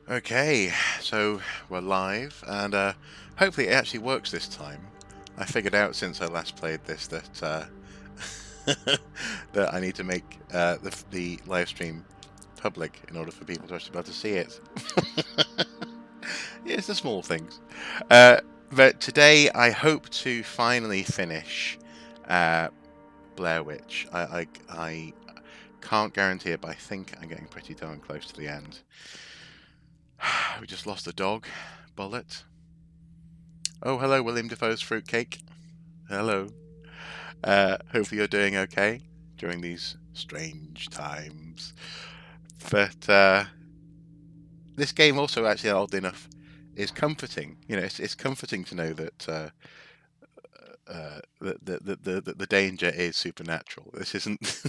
Okay, so we're live, and hopefully it actually works this time. I figured out since I last played this that that I need to make the live stream public in order for people to actually be able to see it. Yeah, it's the small things. But today I hope to finally finish Blair Witch. I can't guarantee it, but I think I'm getting pretty darn close to the end. We just lost a dog, Bullet. Oh, hello, William Defoe's fruitcake. Hello. Hopefully you're doing okay during these strange times. But this game also, actually, oddly enough, is comforting. You know, it's comforting to know that the danger is supernatural. This isn't.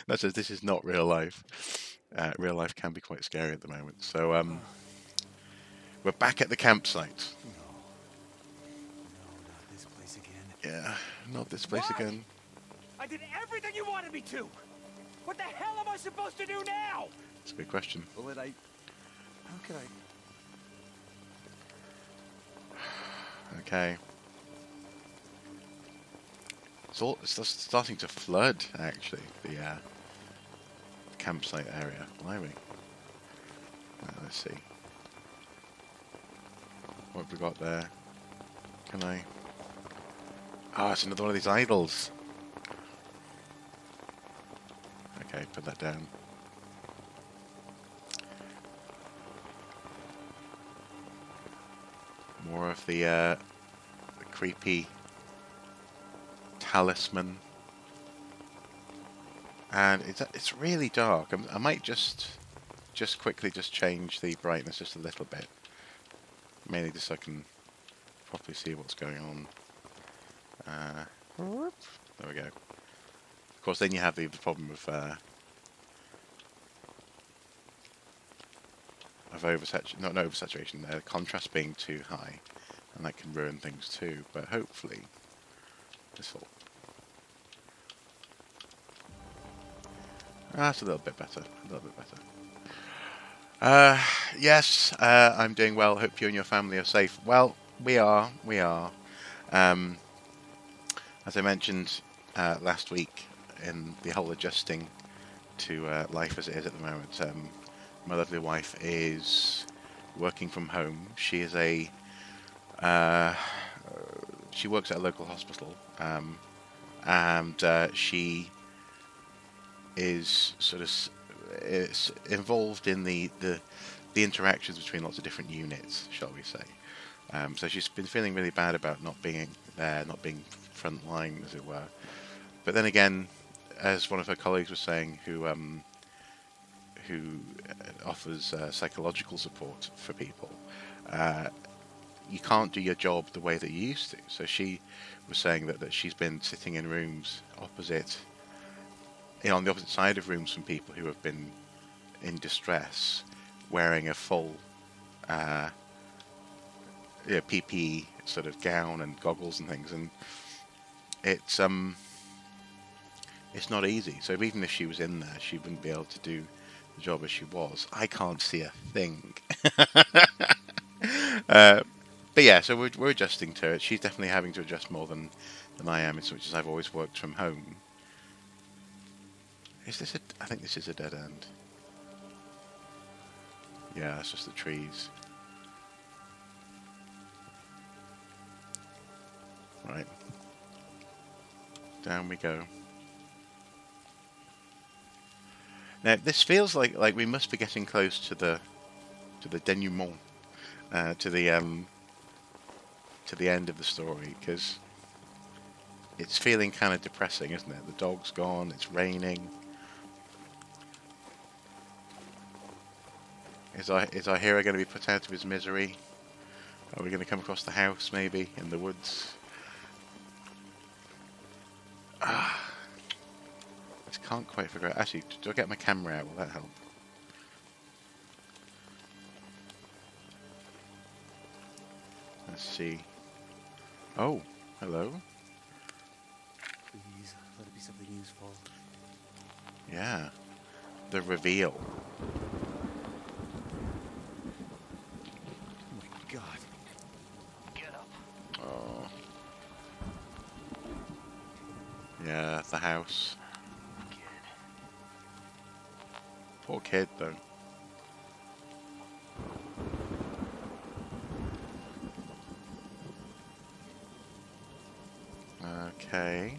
That says this is not real life. Real life can be quite scary at the moment. So we're back at the campsite. No, not this place again. Yeah, not this place Why? again. I did everything you wanted me to! What the hell am I supposed to do now? It's a good question. Bullet, how could I... Okay. It's just starting to flood, actually, the campsite area. Blimey. Let's see. What have we got there? Can I... Oh, it's another one of these idols. Okay, put that down. More of the creepy talisman. And it's really dark. I might just quickly change the brightness just a little bit. Mainly just so I can properly see what's going on. There we go. Of course, then you have the problem of oversaturation, not oversaturation, contrast being too high, and that can ruin things too. But hopefully, this will. That's a little bit better. A little bit better. Yes, I'm doing well. Hope you and your family are safe. Well, we are. We are. Um, as I mentioned last week, in the whole adjusting to life as it is at the moment, my lovely wife is working from home. She is she works at a local hospital, and she is sort of is involved in the interactions between lots of different units, shall we say. So she's been feeling really bad about not being there, not being front line, as it were. But then again, as one of her colleagues was saying, who offers psychological support for people, you can't do your job the way that you used to. So she was saying that she's been sitting in rooms opposite, on the opposite side of rooms from people who have been in distress, wearing a full PPE sort of gown and goggles and things, and it's not easy. So even if she was in there, she wouldn't be able to do the job as she was. I can't see a thing. But yeah, so we're adjusting to it. She's definitely having to adjust more than I am, as much as I've always worked from home. Is this I think this is a dead end. Yeah, it's just the trees. Right. Down we go. Now this feels like we must be getting close to the denouement, to the end of the story, because it's feeling kind of depressing, isn't it? The dog's gone. It's raining. Is our hero going to be put out of his misery? Are we going to come across the house, maybe, in the woods? I just can't quite figure out. Actually, do I get my camera out? Will that help? Let's see. Oh, hello. Please, let it be something useful. Yeah. the reveal. Oh my God. Get up. Oh. Yeah, the house. Kid. Poor kid, though. Okay.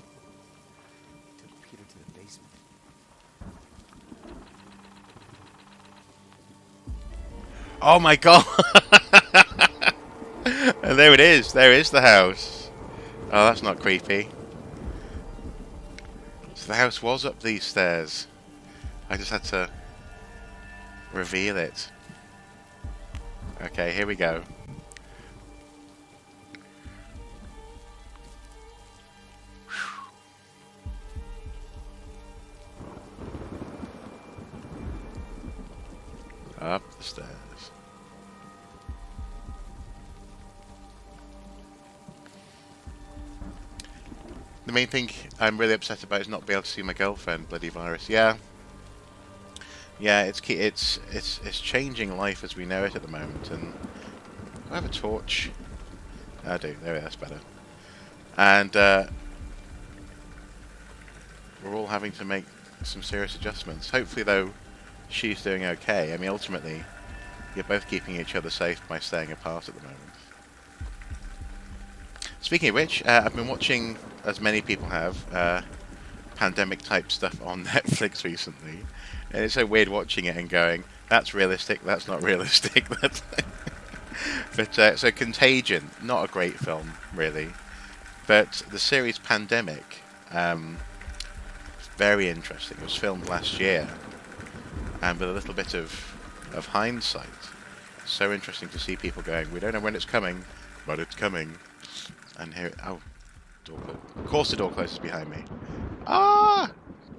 Took Peter to the basement. Oh my god! And there it is. There is the house. Oh, that's not creepy. So the house was up these stairs. I just had to reveal it. Okay, here we go. Up the stairs. The main thing I'm really upset about is not being able to see my girlfriend. Bloody virus. Yeah, yeah. It's changing life as we know it at the moment. And do I have a torch? I do. There, that's better. And we're all having to make some serious adjustments. Hopefully, though, she's doing okay. I mean, ultimately, you're both keeping each other safe by staying apart at the moment. Speaking of which, I've been watching, as many people have, pandemic-type stuff on Netflix recently. And it's so weird watching it and going, that's realistic, that's not realistic. That's but, so Contagion, not a great film, really. But the series Pandemic, very interesting. It was filmed last year. And with a little bit of hindsight, so interesting to see people going, we don't know when it's coming, but it's coming. And here, oh, door closed. Of course the door closes behind me. Ah!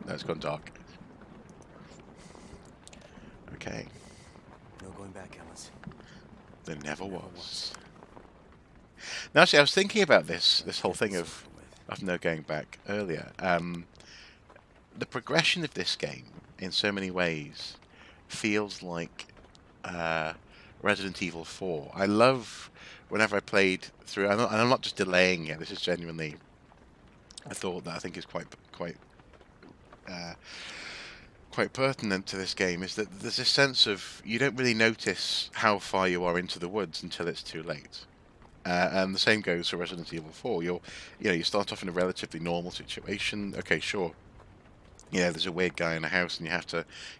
No, it's gone dark. Okay. No going back, Ellis. There never was. Now, actually, I was thinking about this whole thing of no going back earlier. The progression of this game, in so many ways, feels like Resident Evil 4. I love whenever I played through, and I'm not just delaying it. This is genuinely a thought that I think is quite pertinent to this game. Is that there's this sense of you don't really notice how far you are into the woods until it's too late. And the same goes for Resident Evil 4. You start off in a relatively normal situation. Okay, sure. There's a weird guy in a house, and you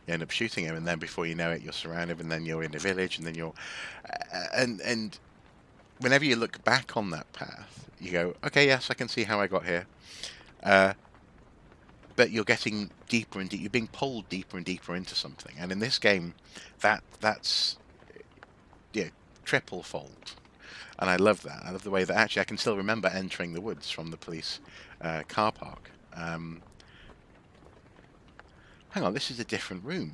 end up shooting him, and then before you know it, you're surrounded, and then you're in a village, and then you're, and whenever you look back on that path, you go, okay, yes, I can see how I got here, but you're getting deeper and you're being pulled deeper and deeper into something, and in this game, that's triple fold. And I love that. I love the way that actually I can still remember entering the woods from the police car park. Hang on, this is a different room.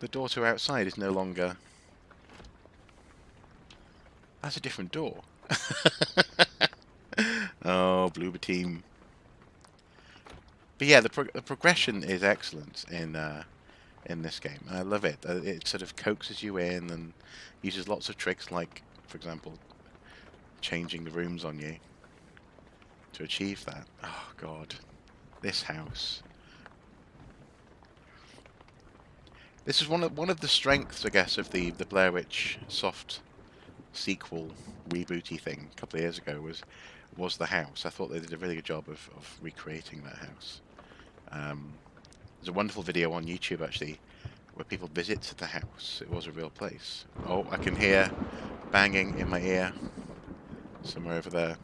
The door to outside is no longer... That's a different door. Oh, Bloober team. But yeah, the progression is excellent in this game. I love it. It sort of coaxes you in and uses lots of tricks, like, for example, changing the rooms on you to achieve that. Oh God, this house. This is one of the strengths, I guess, of the Blair Witch soft sequel rebooty thing a couple of years ago was the house. I thought they did a really good job of recreating that house. There's a wonderful video on YouTube actually where people visit the house. It was a real place. Oh, I can hear banging in my ear somewhere over there.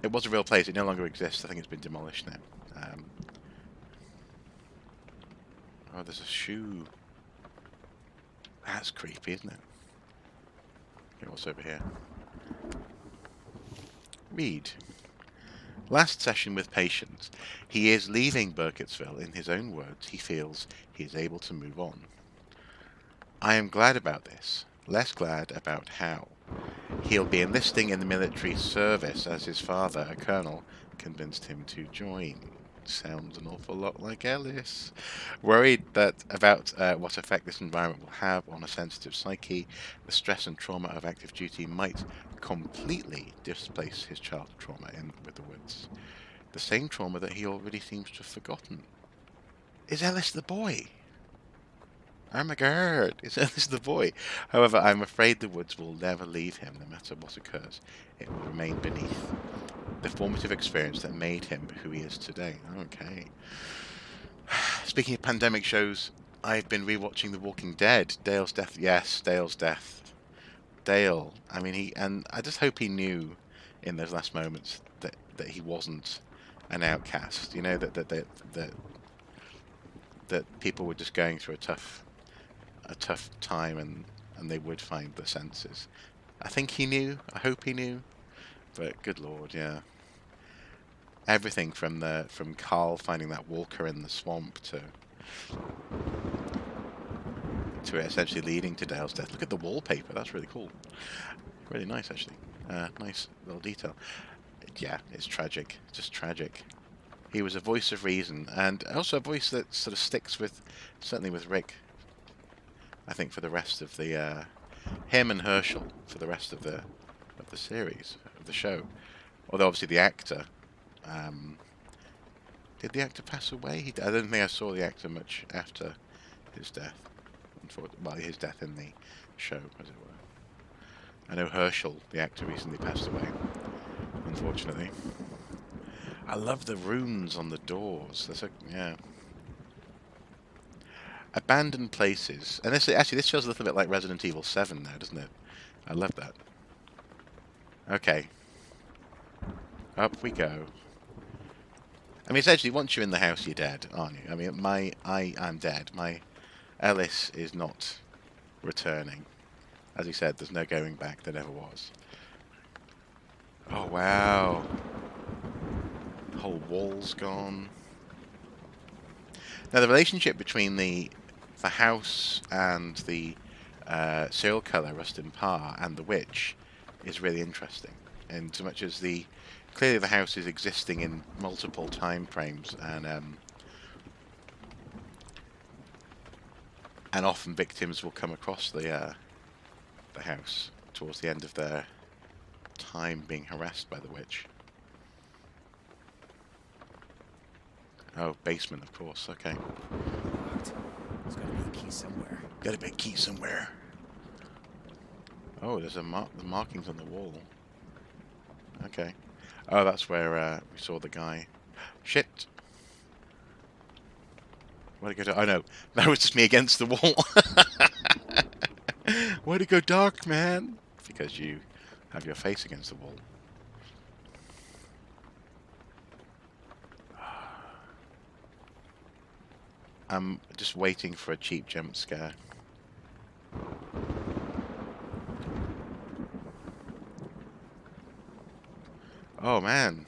It was a real place. It no longer exists. I think it's been demolished now. Oh, there's a shoe. That's creepy, isn't it? Okay, what's over here? Read. Last session with patients. He is leaving Burkittsville. In his own words, he feels he is able to move on. I am glad about this. Less glad about how. He'll be enlisting in the military service as his father, a colonel, convinced him to join. Sounds an awful lot like Ellis. Worried about what effect this environment will have on a sensitive psyche, the stress and trauma of active duty might completely displace his childhood trauma with the woods. The same trauma that he already seems to have forgotten. Is Ellis the boy? Oh my god, is Ellis the boy? However, I'm afraid the woods will never leave him, no matter what occurs. It will remain beneath the formative experience that made him who he is today. Okay. Speaking of pandemic shows, I've been rewatching The Walking Dead. Dale's death. Yes, Dale's death. Dale. I mean, and I just hope he knew in those last moments that he wasn't an outcast. You know, that people were just going through a tough time, and they would find the senses. I think he knew. I hope he knew. But good lord, yeah. Everything from Carl finding that walker in the swamp to essentially leading to Dale's death. Look at the wallpaper. That's really cool. Really nice, actually. Nice little detail. Yeah, it's tragic. Just tragic. He was a voice of reason, and also a voice that sort of sticks with, certainly with Rick. I think for the rest of the him and Herschel for the rest of the series of the show. Although obviously the actor, did the actor pass away? I don't think I saw the actor much after his death. Well, his death in the show, as it were. I know Herschel, the actor, recently passed away, unfortunately. I love the runes on the doors. That's yeah. Abandoned places, and this feels a little bit like Resident Evil 7 now, doesn't it? I love that. Okay, up we go. I mean, essentially, once you're in the house, you're dead, aren't you? I mean, I'm dead. My Ellis is not returning. As he said, there's no going back. There never was. Oh wow! The whole wall's gone. Now the relationship between the house and the serial killer Rustin Parr and the witch is really interesting, in so much as clearly the house is existing in multiple time frames, and often victims will come across the house towards the end of their time being harassed by the witch. Oh, basement, of course. Okay. Locked. There's gotta be a key somewhere. Gotta be a key somewhere. Oh, there's the markings on the wall. Okay. Oh, that's where we saw the guy. Shit. Where'd it go to? Oh no, that was just me against the wall. Why'd it go dark, man? Because you have your face against the wall. I'm just waiting for a cheap jump scare. Oh man.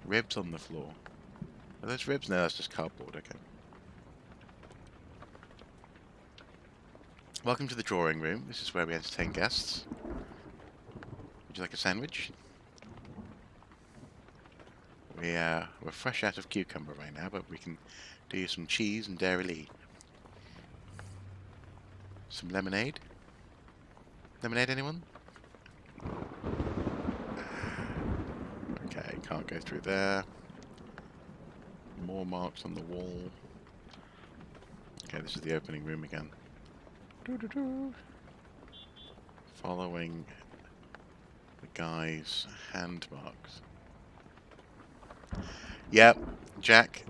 Ribs on the floor. Are those ribs? No, that's just cardboard, okay. Welcome to the drawing room. This is where we entertain guests. Would you like a sandwich? We're fresh out of cucumber right now, but we can do you some cheese and dairy. Some lemonade? Lemonade, anyone? Okay, can't go through there. More marks on the wall. Okay, this is the opening room again. Following the guy's hand marks. Yep, Jack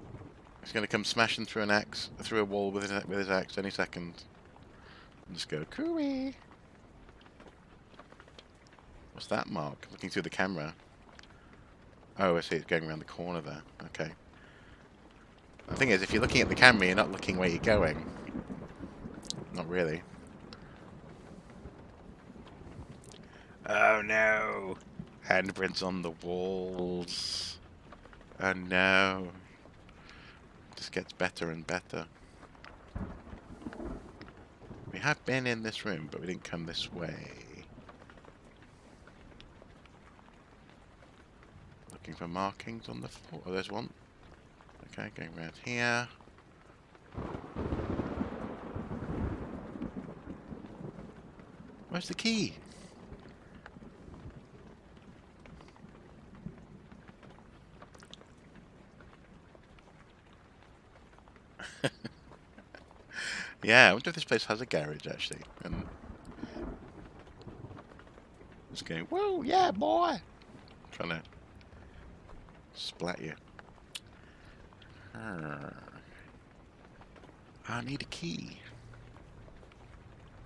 is going to come smashing through a wall with his axe any second. And just go, cooey. What's that mark? Looking through the camera. Oh, I see, it's going around the corner there. Okay. The thing is, if you're looking at the camera, you're not looking where you're going. Not really. Oh no! Handprints on the walls. Oh no. It just gets better and better. We have been in this room, but we didn't come this way. Looking for markings on the floor. Oh, there's one. Okay, going around here. Where's the key? Yeah, I wonder if this place has a garage, actually. And it's going, whoa, yeah, boy! Trying to splat you. I need a key.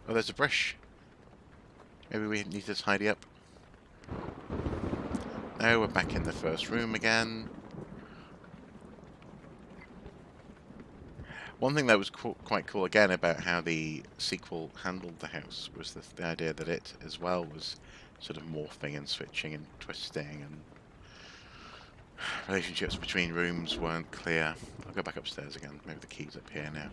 Oh, there's a brush. Maybe we need to tidy up. No, we're back in the first room again. One thing that was quite cool again about how the sequel handled the house was the idea that it as well was sort of morphing and switching and twisting, and relationships between rooms weren't clear. I'll go back upstairs again. Maybe the key's up here now.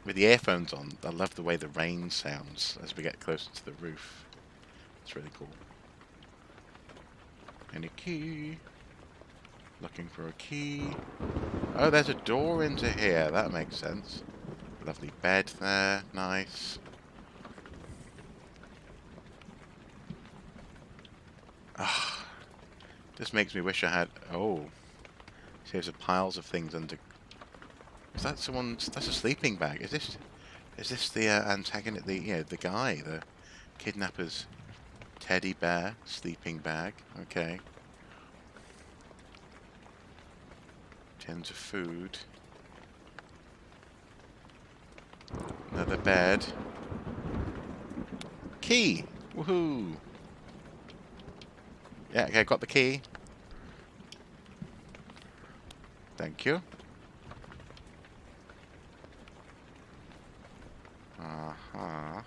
With the earphones on, I love the way the rain sounds as we get closer to the roof. It's really cool. And a key. Looking for a key. Oh, there's a door into here. That makes sense. Lovely bed there. Nice. Ah, this makes me wish I had... Oh. See, there's piles of things under... Is that someone's... That's a sleeping bag. Is this the antagonist... the guy, the kidnapper's teddy bear sleeping bag? Okay. Tins of food. Another bed. Key! Woohoo! Yeah, okay, got the key. Thank you. Uh-huh.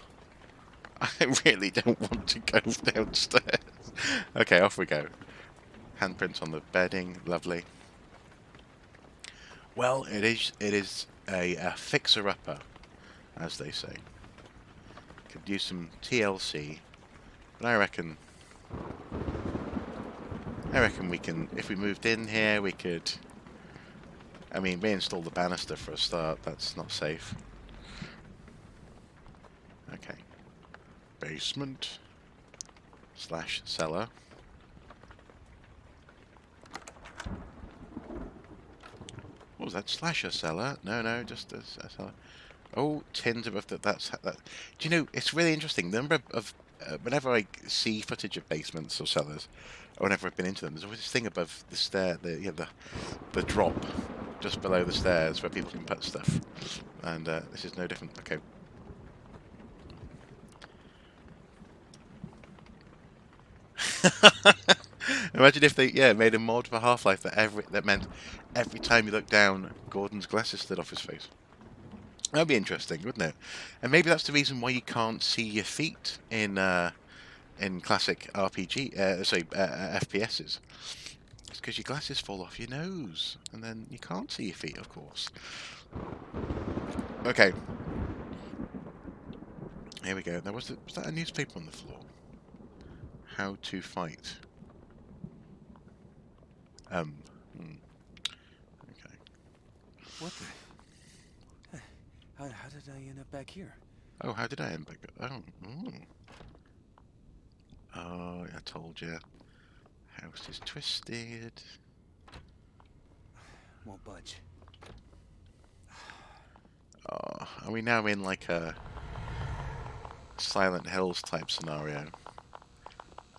I really don't want to go downstairs. Okay, off we go. Handprints on the bedding, lovely. Well, it is a fixer-upper, as they say. Could use some TLC, but I reckon we can, if we moved in here, we could, I mean, reinstall the banister for a start. That's not safe. Okay. Basement / cellar. What was that? Slasher cellar? No, just a cellar. Oh, tins above that. That's that. Do you know? It's really interesting. The number of whenever I see footage of basements or cellars, or whenever I've been into them, there's always this thing above the stair, the drop just below the stairs where people can put stuff, and this is no different. Okay. Imagine if they made a mod for Half-Life that meant every time you look down, Gordon's glasses slid off his face. That'd be interesting, wouldn't it? And maybe that's the reason why you can't see your feet in classic RPG, FPSs. It's because your glasses fall off your nose, and then you can't see your feet, of course. Okay. Here we go. Now, was that a newspaper on the floor? How to fight. Okay. What the? How did I end up back here? Oh, how did I end back? Oh, I told you. House is twisted. Won't budge. Oh, are we now in like a Silent Hills type scenario?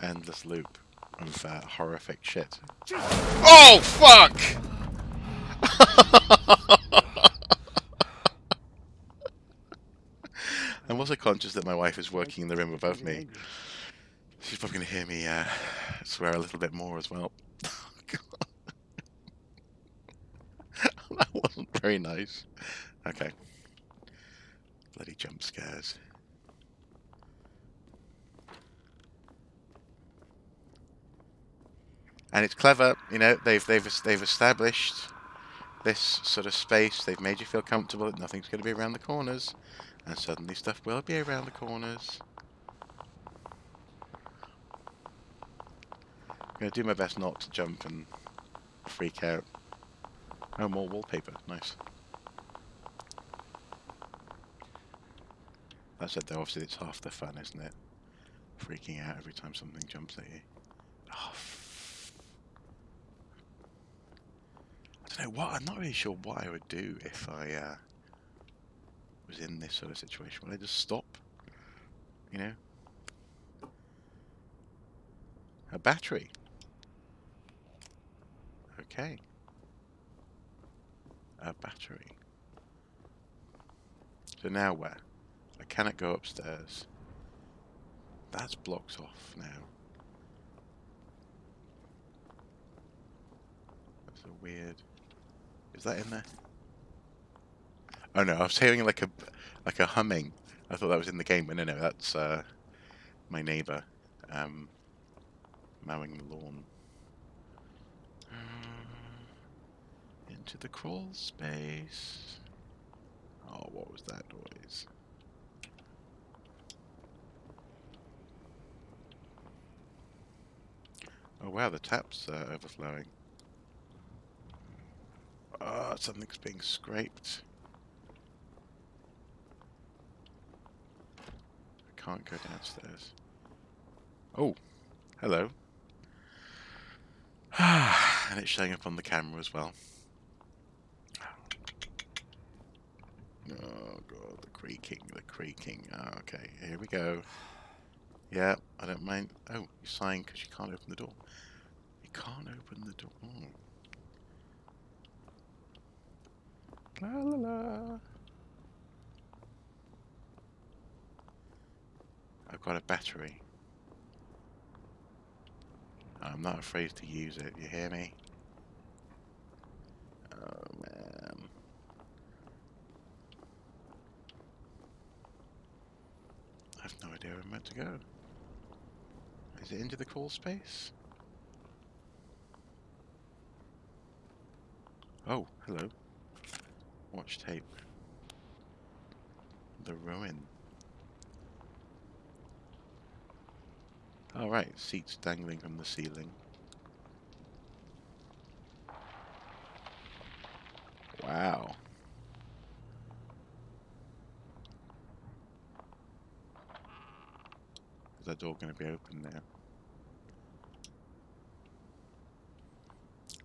Endless loop of horrific shit. Oh, fuck! I'm also conscious that my wife is working in the room above me. She's probably going to hear me swear a little bit more as well. That wasn't very nice. Okay. Bloody jump scares. And it's clever, you know. They've established this sort of space. They've made you feel comfortable that nothing's going to be around the corners, and suddenly stuff will be around the corners. I'm going to do my best not to jump and freak out. Oh, more wallpaper. Nice. That's it though, obviously it's half the fun, isn't it? Freaking out every time something jumps at you. Oh, I don't know what, I'm not really sure what I would do if I was in this sort of situation. Would I just stop? You know? A battery. Okay. A battery. So now where? I cannot go upstairs. That's blocked off now. That's a weird... Is that in there? Oh no, I was hearing like a humming. I thought that was in the game, but no, that's my neighbour mowing the lawn. Into the crawl space. Oh, what was that noise? Oh wow, the tap's overflowing. Oh, something's being scraped. I can't go downstairs. Oh, hello. And it's showing up on the camera as well. Oh god, the creaking, the creaking. Oh, okay, here we go. Yeah, I don't mind. Oh, you're sighing because you can't open the door. You can't open the door. La la la. I've got a battery. I'm not afraid to use it, you hear me? Oh man. I have no idea where I'm meant to go. Is it into the crawl space? Oh, hello. Watch tape. The ruin. Oh right, seats dangling from the ceiling. Wow. Is that door going to be open now?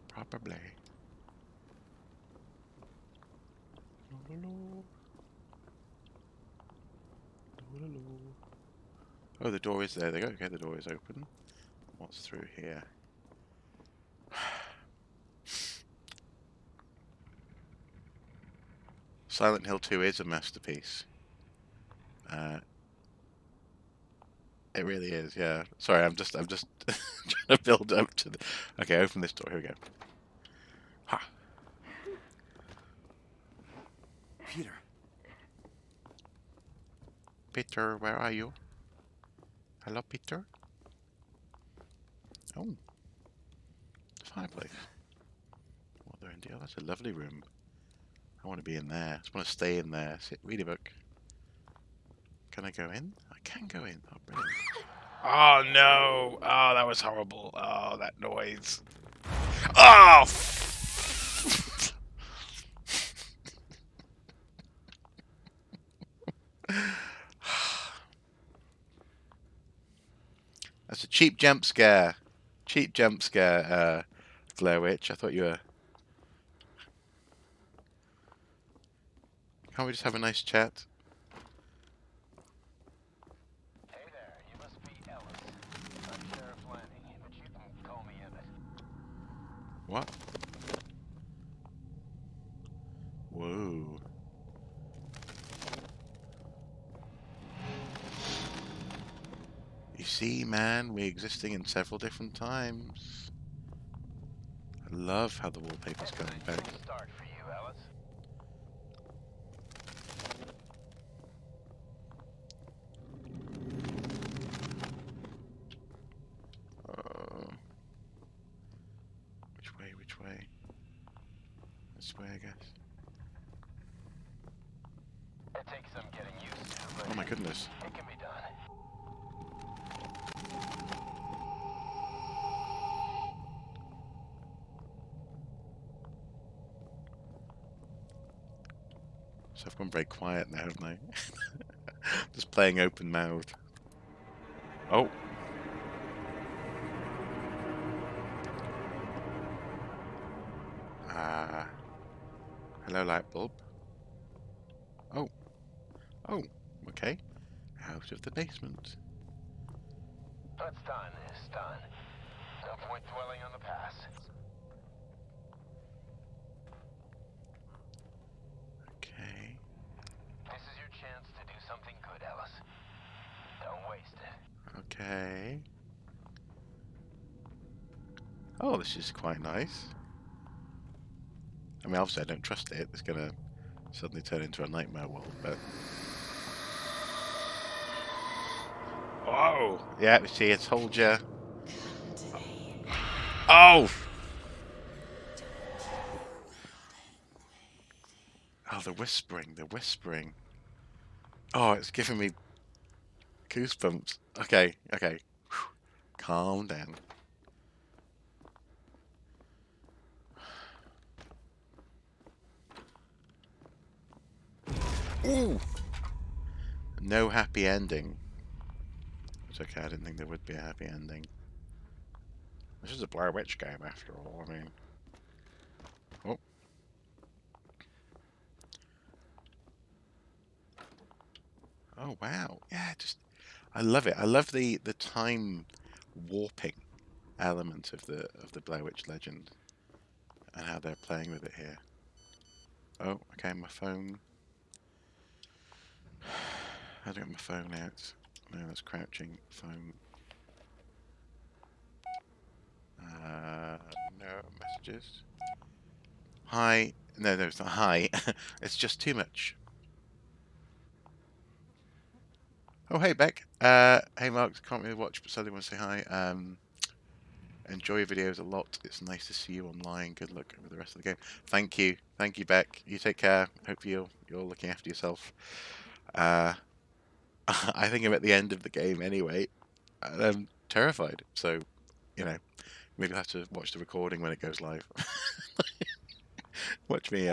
Probably. Oh, the door is there. There you go. Okay, the door is open. What's through here? Silent Hill 2 is a masterpiece. It really is, yeah. Sorry, I'm just trying to build up to the... Okay, open this door. Here we go. Ha! Peter. Peter, where are you? Hello, Peter? Oh. The fireplace. What there indeed? Oh, that's a lovely room. I want to be in there. I just want to stay in there. Sit, read a book. Can I go in? I can go in. Oh, brilliant. Oh, no. Oh, that was horrible. Oh, that noise. Oh! That's a cheap jump scare. Cheap jump scare, Blair Witch. I thought you were... Can't we just have a nice chat? Hey there, you must be Ellis. I'm Sheriff Lanning, but you can call me Emmett. What? Whoa. You see, man, we're existing in several different times. I love how the wallpaper's going back. Start for you, Ellis. Which way, which way? This way, I guess. It takes some getting used to, but Oh my goodness. it can be done. So I've gone very quiet now, haven't I? Just playing open mouthed. Oh. Hello, light bulb. Oh. Oh. Okay. Out of the basement. Let's done this, done. No point dwelling on the past. Okay. This is your chance to do something good, Ellis. Don't waste it. Okay. Oh, this is quite nice. I mean, obviously I don't trust it. It's gonna suddenly turn into a nightmare world, but... Oh! Yeah, see, I told you. Oh! Oh, the whispering, the whispering. Oh, it's giving me goosebumps. Okay, okay. Whew. Calm down. Ooh! No happy ending. It's okay, I didn't think there would be a happy ending. This is a Blair Witch game, after all, I mean... Oh. Oh, wow. Yeah, just... I love it. I love the time warping element of the Blair Witch legend. And how they're playing with it here. Oh, okay, my phone. How do I get my phone out? No, that's crouching. Phone. No messages. Hi. No, no, it's not hi. It's just too much. Oh, hey, Beck. Hey, Mark. Can't really watch, but suddenly want to say hi. Enjoy your videos a lot. It's nice to see you online. Good luck with the rest of the game. Thank you. Thank you, Beck. You take care. Hope you're looking after yourself. I think I'm at the end of the game anyway. And I'm terrified. So, you know, maybe I'll have to watch the recording when it goes live. Watch me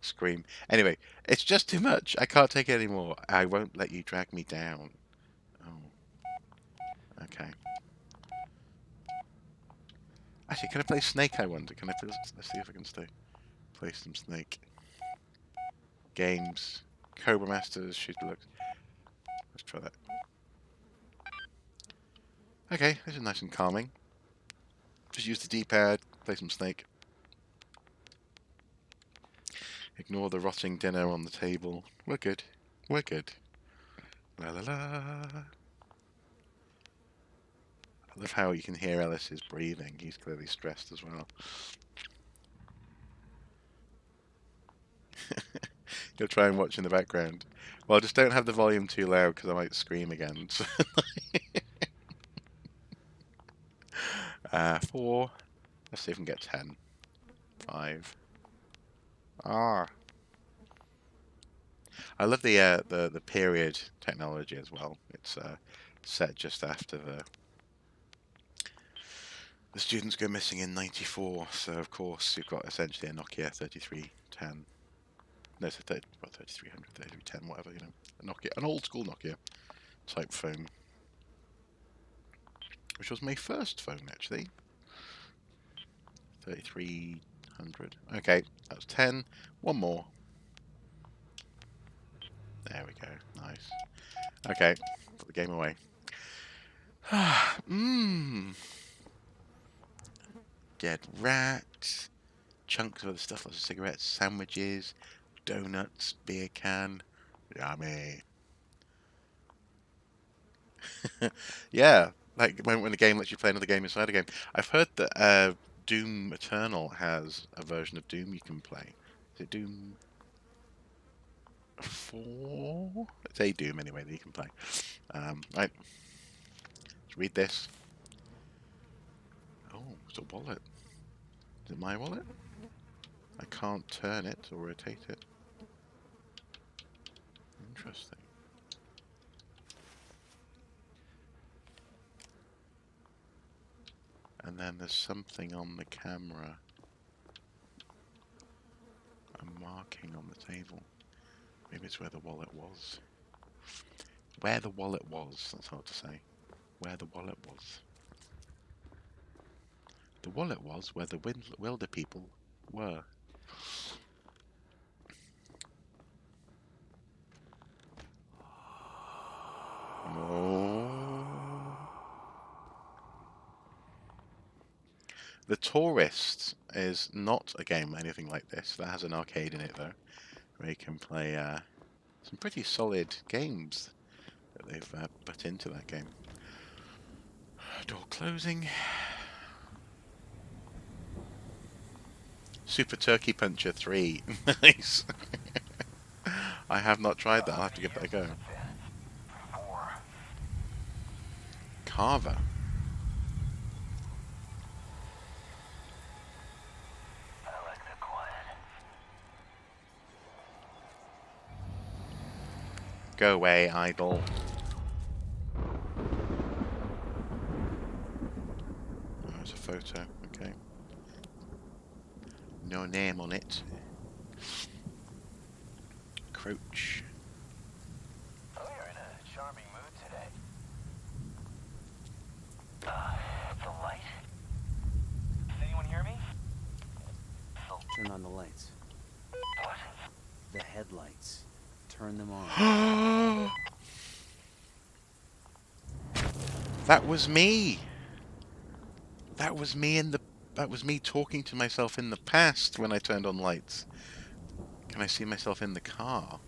scream. Anyway, it's just too much. I can't take it anymore. I won't let you drag me down. Oh, okay. Actually, can I play Snake, I wonder? Can I play... Let's see if I can play some Snake. Games. Cobra Masters, shoot looks. Let's try that. Okay, this is nice and calming. Just use the D-pad, play some Snake. Ignore the rotting dinner on the table. We're good. We're good. La la la. I love how you can hear Ellis's breathing. He's clearly stressed as well. You'll try and watch in the background. Well, just don't have the volume too loud because I might scream again. 4. Let's see if we can get 10. 5. Ah. I love the period technology as well. It's set just after the students go missing in '94. So of course you've got essentially a Nokia 3310. No, it's a 3300, 3310, whatever, you know, a Nokia, an old school Nokia type phone, which was my first phone actually. 3300. Okay, that's 10. One more. There we go. Nice. Okay, put the game away. Mmm. Dead rat. Chunks of other stuff, lots of cigarettes, sandwiches, donuts, beer can. Yummy. Yeah, like when the game lets you play another game inside a game. I've heard that Doom Eternal has a version of Doom you can play. Is it Doom 4? It's a Doom anyway that you can play. Right, let's read this. Oh, it's a wallet. Is it my wallet? I can't turn it or rotate it. Interesting. And then there's something on the camera. A marking on the table. Maybe it's where the wallet was. Where the wallet was, that's hard to say. Where the wallet was. The wallet was where the wilder people were. Oh. The Tourist is not a game anything like this. That has an arcade in it though, where you can play some pretty solid games that they've put into that game. Door closing. Super Turkey Puncher 3. Nice. I have not tried that. I'll have to give that a go. 4. Carver. I like the quiet. Go away, idol. Oh, there's a photo. Okay. No name on it. Crouch. Oh, you're in a charming mood today. The light? Can anyone hear me? Turn on the lights. What? The headlights. Turn them on. That was me. That was me in the. That was me talking to myself in the past when I turned on lights. Can I see myself in the car?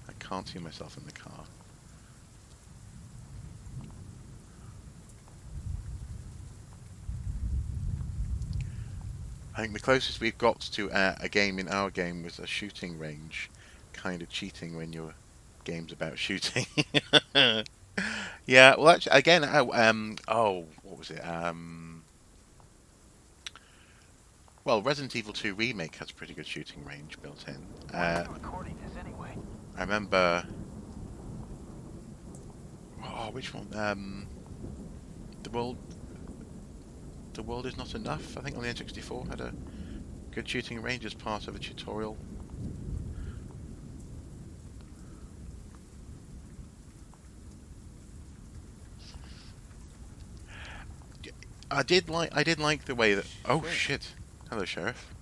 I can't see myself in the car. I think the closest we've got to a game in our game was a shooting range. Kind of cheating when your game's about shooting. Yeah, well, actually, again, oh, what was it? Well, Resident Evil 2 Remake has a pretty good shooting range built in. Why are you recording this anyway? I remember. Oh, which one? The world. The world is not enough. I think on the N64 had a good shooting range as part of a tutorial. I did like the way that. Oh shit! Hello, Sheriff.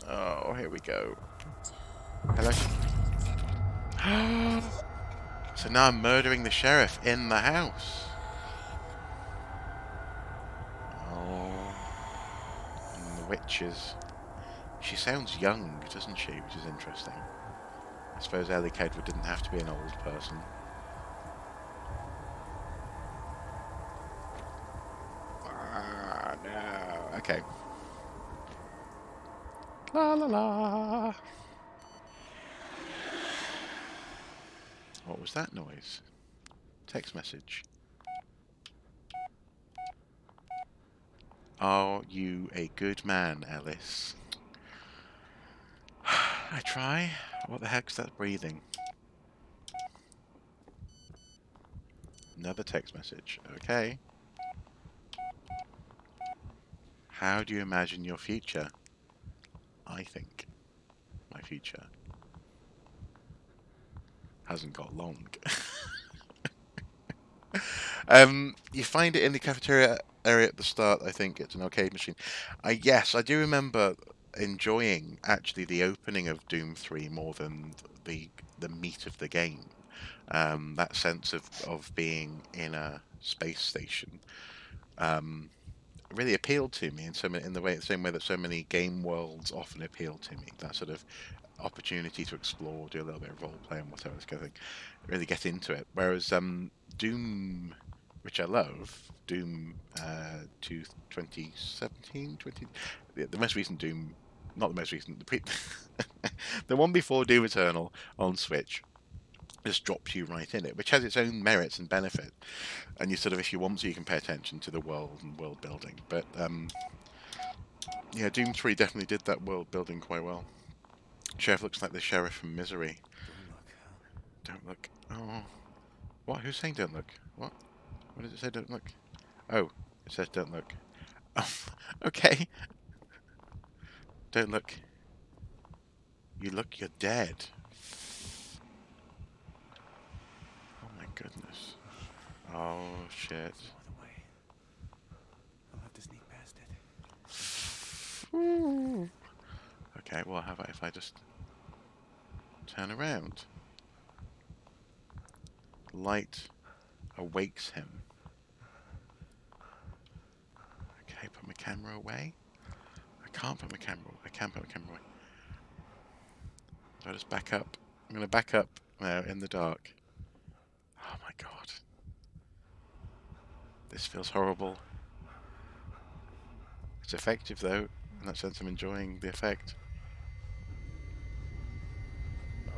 Oh, here we go. Hello. So now I'm murdering the sheriff in the house. Oh, and the witches. She sounds young, doesn't she? Which is interesting. I suppose Ellie Kedwood didn't have to be an old person. Ah, no. Okay. La la la. What was that noise? Text message. Are you a good man, Ellis? I try. What the heck's that breathing? Another text message. Okay. How do you imagine your future? I think my future hasn't got long. You find it in the cafeteria area at the start. I think it's an arcade machine. Yes, I do remember enjoying actually the opening of Doom 3 more than the meat of the game. That sense of being in a space station really appealed to me in the same way that so many game worlds often appeal to me. That sort of opportunity to explore, do a little bit of role play and whatever, this kind of thing, really get into it. Whereas Doom, which I love, Doom 2017, the most recent Doom, not the most recent, the one before Doom Eternal on Switch, just drops you right in it, which has its own merits and benefit. And you sort of, if you want to, you can pay attention to the world and world building. But yeah, Doom 3 definitely did that world building quite well. Sheriff looks like the sheriff from Misery. Don't look. Oh. What? Who's saying don't look? What? What does it say don't look? Oh, it says don't look. Oh, okay. Don't look. You look, you're dead. Oh my goodness. Oh shit. No other way. I'll have to sneak past it. Ooh. Okay, well, how about if I just turn around? Light awakes him. Okay, put my camera away. I can't put my camera away. I can't put my camera away. So I just back up. I'm going to back up now in the dark. Oh my god. This feels horrible. It's effective though. In that sense, I'm enjoying the effect.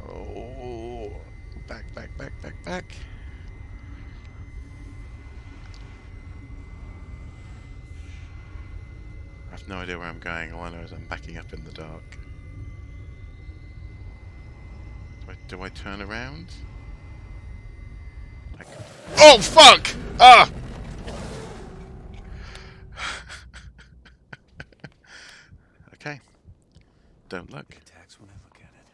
Oh, back, back, back, back, back. I have no idea where I'm going. All I know is I'm backing up in the dark. Do I turn around? Oh fuck! Ah! Okay. Don't look. It attacks when I look at it.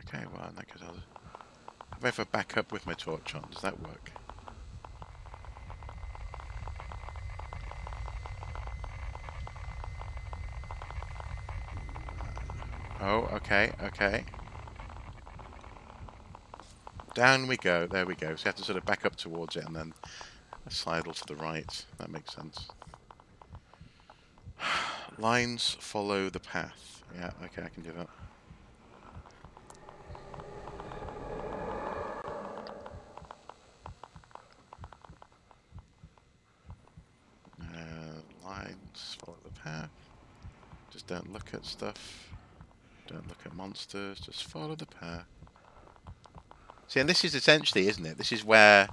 Okay, well, in that case, I'll... How about if I back up with my torch on? Does that work? Oh, okay, okay. Down we go. There we go. So you have to sort of back up towards it and then slide to the right. That makes sense. Lines follow the path. Yeah, okay, I can do that. Lines follow the path. Just don't look at stuff. Don't look at monsters. Just follow the path. See, and this is essentially, isn't it? This is where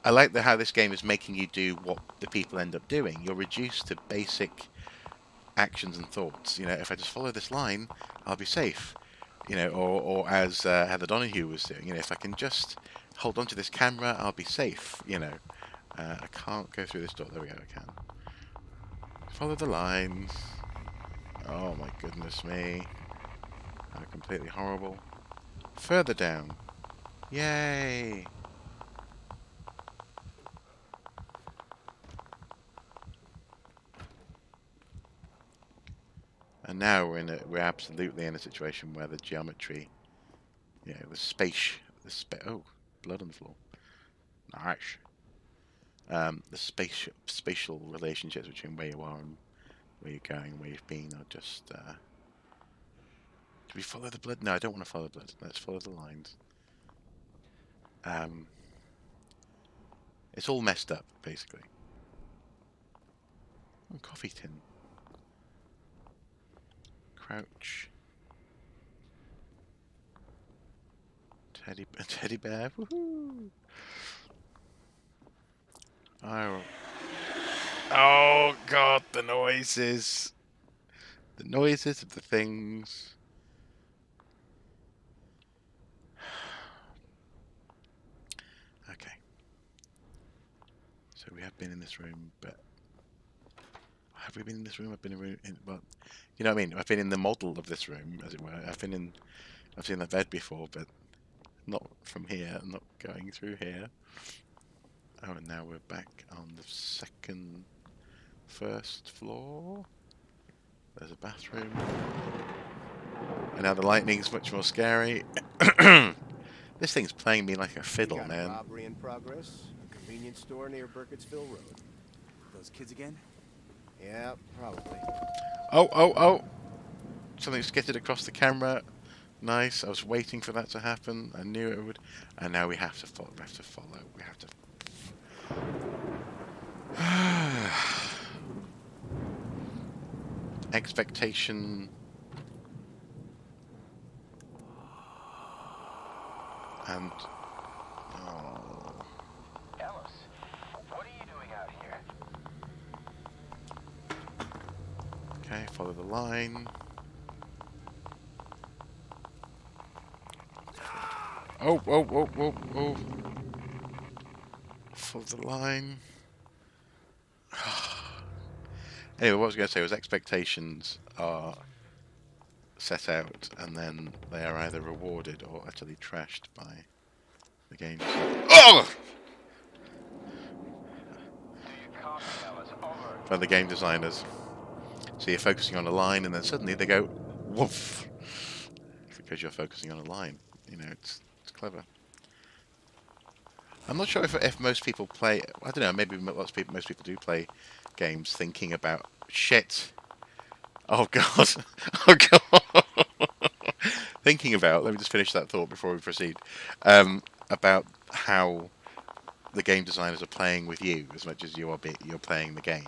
I like how this game is making you do what the people end up doing. You're reduced to basic actions and thoughts. You know, if I just follow this line, I'll be safe. You know, or as Heather Donahue was doing, you know, if I can just hold onto this camera, I'll be safe. You know, I can't go through this door. There we go, I can. Follow the lines. Oh my goodness me. How completely horrible. Further down. Yay! And now we're absolutely in a situation where the geometry, you know, oh, blood on the floor. Nice. The spatial relationships between where you are and where you're going and where you've been are just. Do we follow the blood? No, I don't want to follow the blood. Let's follow the lines. It's all messed up, basically. Oh, coffee tin. Crouch. Teddy bear. Woohoo! Oh god, the noises. The noises of the things. Okay. So we have been in this room, but have we been in this room? I've been in, well, you know what I mean? I've been in the model of this room, as it were. I've seen the bed before, but not from here, not going through here. Oh, and now we're back on the first floor. There's a bathroom. And now the lightning's much more scary. This thing's playing me like a fiddle, We got man. a robbery in progress. A convenience store near Burkittsville Road. Those kids again? Yeah, probably. Oh, oh, oh! Something skittered across the camera. Nice. I was waiting for that to happen. I knew it would. And now we have to follow. We have to follow. We have to. Expectation. And. Oh. Ellis, what are you doing out here? Okay, follow the line. Oh, oh, oh, oh, oh. For the line. Anyway, what I was going to say was expectations are set out and then they are either rewarded or utterly trashed by the game. Oh! Do you copy, Ellis? Over. By the game designers. So you're focusing on a line and then suddenly they go, woof! Because you're focusing on a line. You know, it's clever. I'm not sure if most people play. I don't know. Maybe most people do play games thinking about shit. Oh god. Oh god. Thinking about. Let me just finish that thought before we proceed. About how the game designers are playing with you as much as you're playing the game.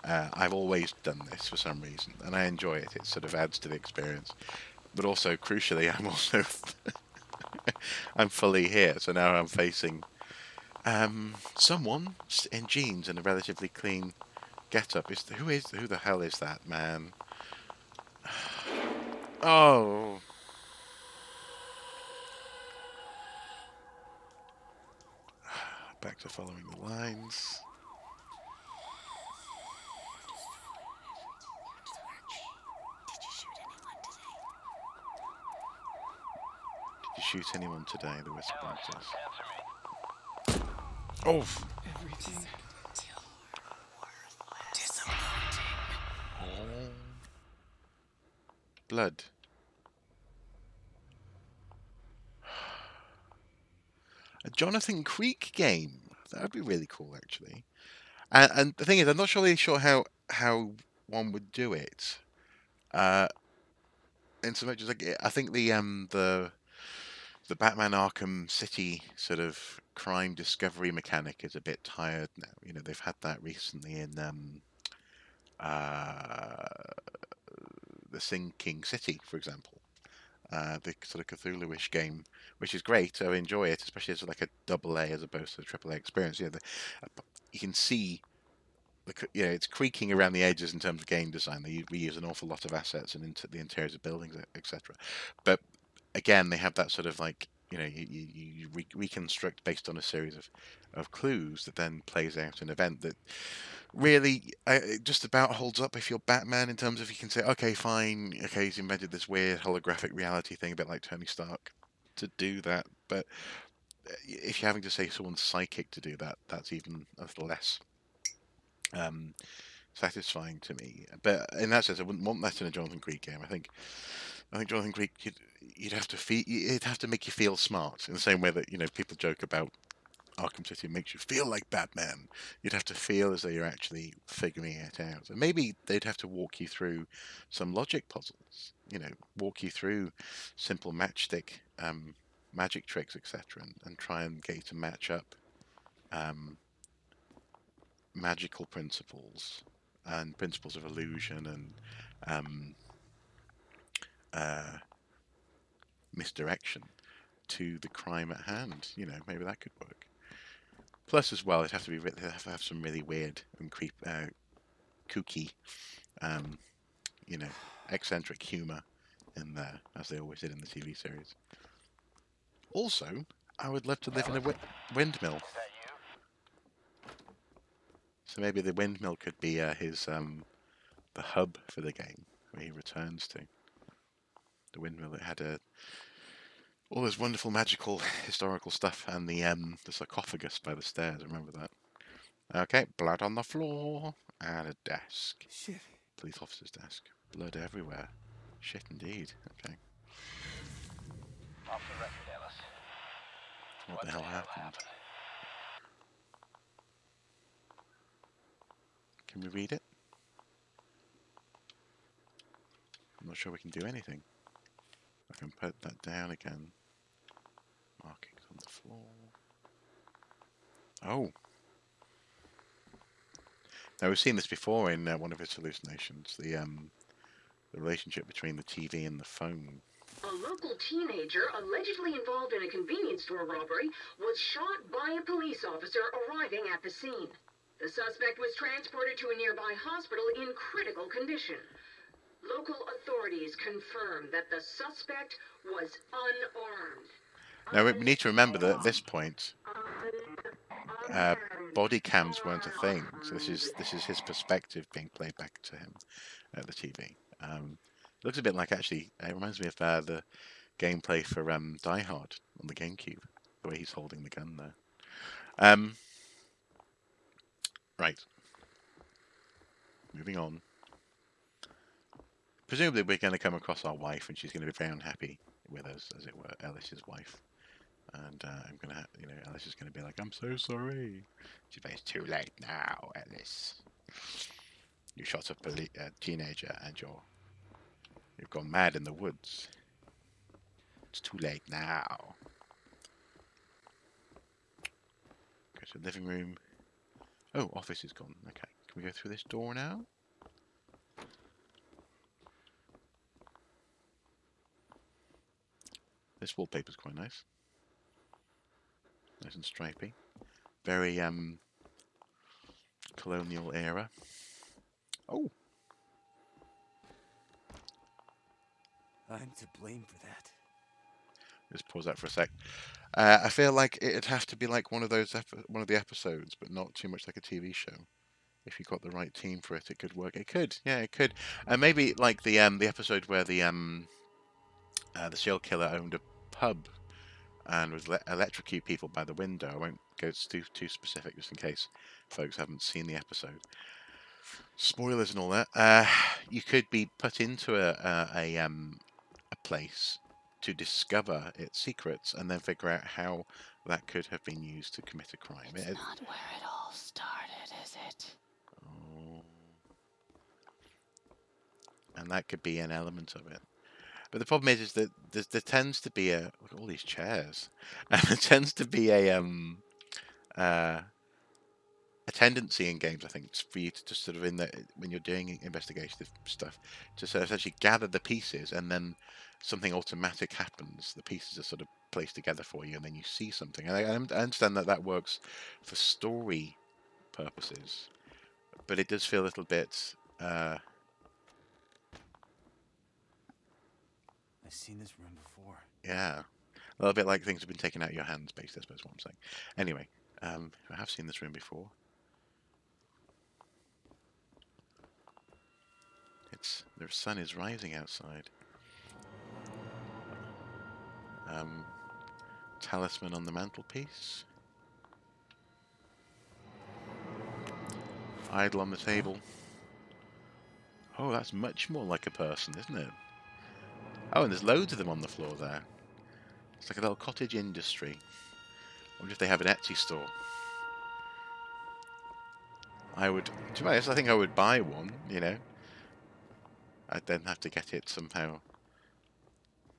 I've always done this for some reason, and I enjoy it. It sort of adds to the experience. But also, crucially, I'm also I'm fully here. So now I'm facing someone in jeans and a relatively clean get-up. Who the hell is that man? Oh, back to following the lines. Did you shoot anyone today? The whisper says. Answer me. Oh, Everything. blood. A Jonathan Creek game. That would be really cool, actually. And the thing is, I'm not really sure how one would do it. In so much as like, I think the Batman Arkham City sort of crime discovery mechanic is a bit tired now. You know, they've had that recently in uh, the Sinking City, for example. The sort of Cthulhu-ish game, which is great. I enjoy it, especially as like a double A as opposed to a triple A experience. You can see it's creaking around the edges in terms of game design. They reuse an awful lot of assets and into the interiors of buildings, etc. But again, they have that sort of like you reconstruct based on a series of clues that then plays out an event that really it just about holds up if you're Batman in terms of you can say, okay, fine, okay, he's invented this weird holographic reality thing, a bit like Tony Stark, to do that. But if you're having to say someone's psychic to do that, that's even a little less um, satisfying to me. But in that sense, I wouldn't want that in a Jonathan Creek game. I think Jonathan Creek, you'd have to it'd have to make you feel smart in the same way that people joke about Arkham City makes you feel like Batman. You'd have to feel as though you're actually figuring it out, and maybe they'd have to walk you through some logic puzzles. Walk you through simple matchstick magic tricks, etc., and try and get you to match up um, magical principles and principles of illusion and um, uh, misdirection to the crime at hand. Maybe that could work. Plus, as well, they'd have to have some really weird and kooky, um, you know, eccentric humour in there, as they always did in the TV series. Also, I would love to live in a windmill. Is that you? So maybe the windmill could be the hub for the game where he returns to. The windmill that had all this wonderful magical historical stuff and the sarcophagus by the stairs. I remember that. Okay, blood on the floor and a desk. Shit. Police officer's desk. Blood everywhere. Shit indeed. Okay. Off the record, Ellis. What the hell happened? Can we read it? I'm not sure we can do anything. I can put that down again. Markings on the floor. Oh. Now we've seen this before in one of his hallucinations. The relationship between the TV and the phone. A local teenager allegedly involved in a convenience store robbery was shot by a police officer arriving at the scene. The suspect was transported to a nearby hospital in critical condition. Local authorities confirmed that the suspect was unarmed. Now we need to remember that at this point, body cams weren't a thing. So this is his perspective being played back to him at the TV. It looks a bit like, actually, it reminds me of the gameplay for Die Hard on the GameCube, the way he's holding the gun there. Right. Moving on. Presumably we're going to come across our wife, and she's going to be very unhappy with us, as it were, Ellis's wife. And I'm going to, Ellis is going to be like, I'm so sorry. She's like, it's too late now, Ellis. You shot a teenager and you've gone mad in the woods. It's too late now. Go to the living room. Oh, office is gone. Okay, can we go through this door now? This wallpaper's quite nice. Nice and stripy. Very colonial era. Oh, I'm to blame for that. just pause that for a sec. I feel like it'd have to be like one of those one of the episodes, but not too much like a TV show. If you got the right team for it, it could work. It could, yeah, it could. Maybe like the episode where the serial killer owned a pub and would electrocute people by the window. I won't go too specific, just in case folks haven't seen the episode. Spoilers and all that. You could be put into a place to discover its secrets and then figure out how that could have been used to commit a crime. It's not where it all started, is it? Oh. And that could be an element of it. But the problem is that there tends to be look at all these chairs. And there tends to be a tendency in games, I think, for you to just sort of when you're doing investigative stuff, to sort of essentially gather the pieces, and then something automatic happens. The pieces are sort of placed together for you, and then you see something. And I understand that works for story purposes, but it does feel a little bit. I've seen this room before. Yeah, a little bit like things have been taken out of your hands, basically. I suppose what I'm saying. Anyway, I have seen this room before. The sun is rising outside. Talisman on the mantelpiece. Idol on the table. Oh, that's much more like a person, isn't it? Oh, and there's loads of them on the floor there. It's like a little cottage industry. I wonder if they have an Etsy store. To be honest, I think I would buy one, I'd then have to get it somehow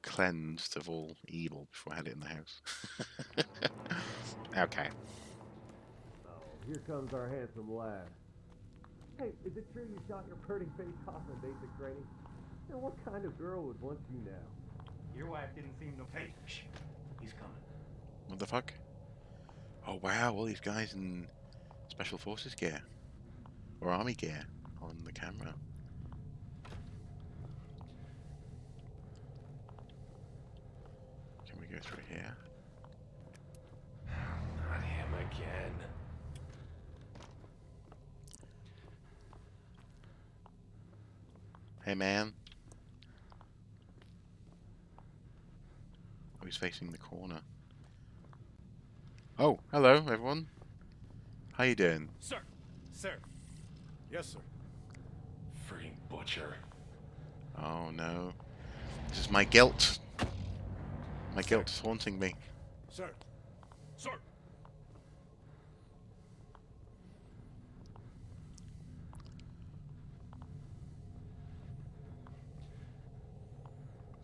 cleansed of all evil before I had it in the house. Okay. Oh, here comes our handsome lad. Hey, is it true you shot your pretty face off in basic training? And what kind of girl would want you now? Your wife didn't seem no patient. He's coming. What the fuck? Oh wow, all these guys in Special Forces gear. Or Army gear on the camera. Can we go through here? Not him again. Hey man. Oh, he's facing the corner. Oh, hello everyone. How you doing? Sir! Sir! Yes, sir. Freaking butcher. Oh no. This is my guilt. My guilt is haunting me. Sir! Sir!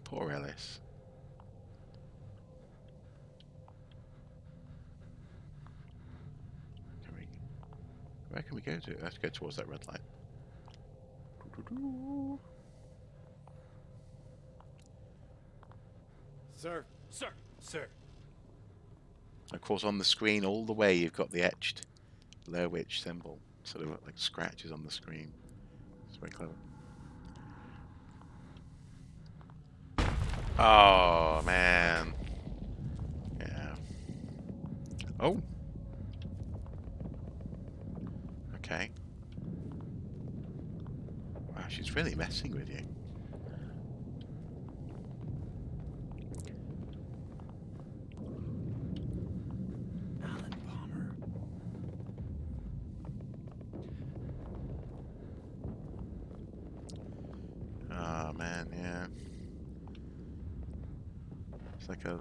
Poor Ellis. Where can we go to? Let's go towards that red light. Sir! Sir! Sir! Of course, on the screen all the way you've got the etched Blair Witch symbol. Sort of like scratches on the screen. It's very clever. Oh, man. Oh. Okay. Wow, she's really messing with you. Alan Palmer. Oh man, yeah. It's like a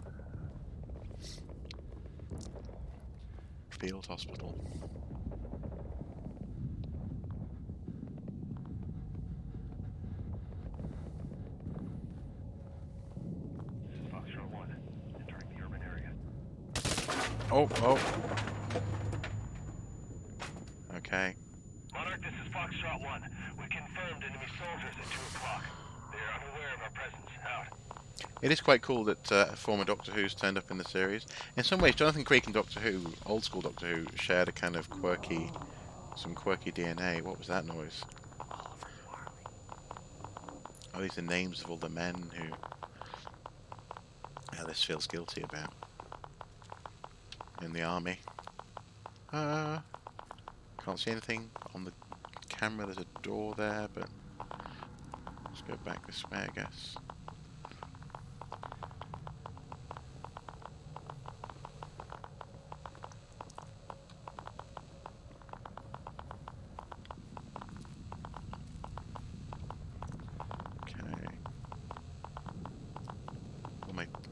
field hospital. Foxtrot 1, entering the urban area. Oh, oh. Okay. Monarch, this is Foxtrot 1. We confirmed enemy soldiers at 2 o'clock. They are unaware of our presence. Out. It is quite cool that former Doctor Who's turned up in the series. In some ways, Jonathan Creek and Doctor Who, old school Doctor Who, shared a kind of some quirky DNA. What was that noise? Oh, these are names of all the men who Alice feels guilty about in the army. Can't see anything on the camera. There's a door there, but let's go back this way, I guess.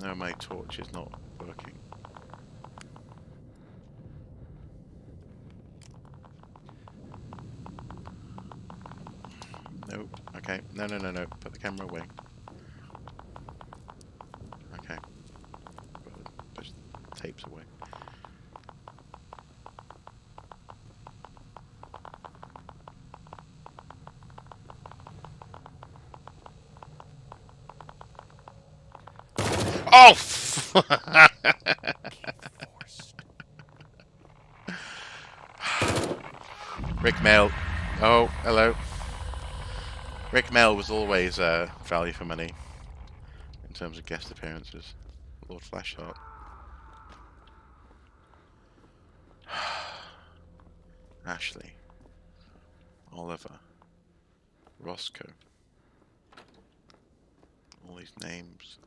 No, my torch is not working. Nope. Okay. No. Put the camera away. Okay. Push the tapes away. Oh! Rick Mail. Oh, hello. Rick Mail was always value for money in terms of guest appearances. Lord Flashheart. Ashley. Oliver. Roscoe. All these names.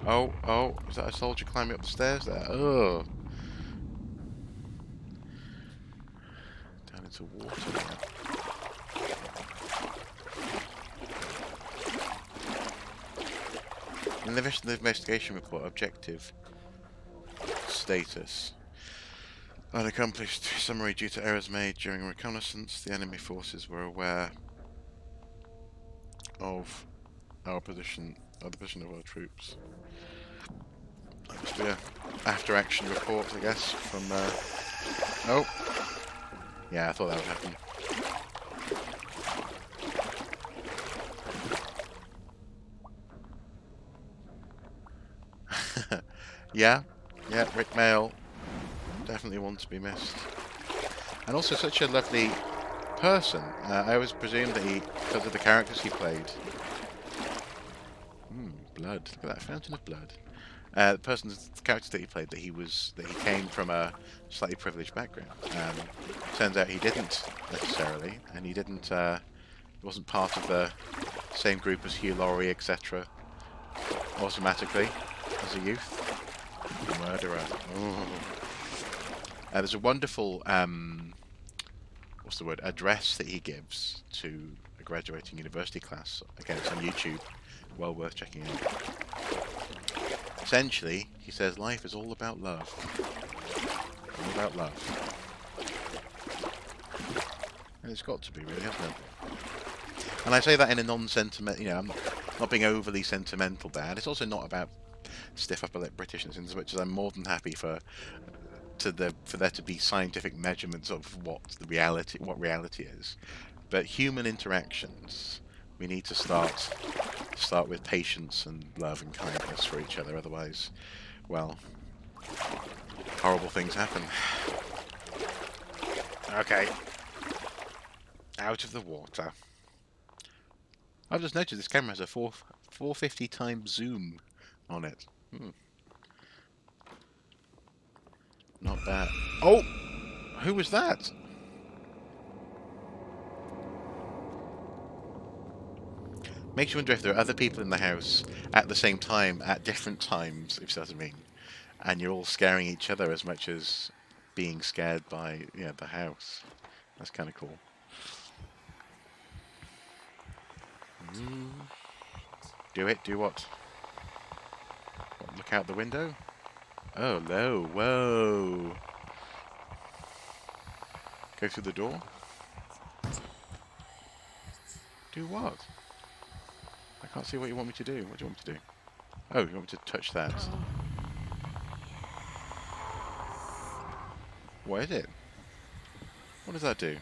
Oh, is that a soldier climbing up the stairs there? Oh. Down into water now. In the investigation report, objective status. Unaccomplished summary due to errors made during reconnaissance. The enemy forces were aware of our position, or the position of our troops. That must be a after-action report, I guess, from. Oh, yeah, I thought that would happen. yeah, Rick Mail, definitely one to be missed, and also such a lovely person. I always presumed that he, because of the characters he played. Blood. Look at that fountain of blood. The character that he played, that he came from a slightly privileged background. Turns out he didn't necessarily, and he wasn't part of the same group as Hugh Laurie, etc. Automatically, as a youth. Murderer. Oh. There's a wonderful, address that he gives to a graduating university class. Again, it's on YouTube. Well worth checking out. Essentially, he says life is all about love. All about love. And it's got to be, really, hasn't it? And I say that in a non-sentimental, I'm not being overly sentimental there. And it's also not about stiff upper lip Britishness, in as much as I'm more than happy for there to be scientific measurements of what reality is. But human interactions, we need to start with patience and love and kindness for each other. Otherwise, well, horrible things happen. Okay. Out of the water. I've just noticed this camera has a 450 times zoom on it. Hmm. Not bad. Oh! Who was that? Makes you wonder if there are other people in the house at the same time, at different times, if you know what I mean. And you're all scaring each other as much as being scared by the house. That's kind of cool. Do it. Do what? Look out the window? Oh, no. Whoa. Go through the door? Do what? I can't see what you want me to do. What do you want me to do? Oh, you want me to touch that? What is it? What does that do?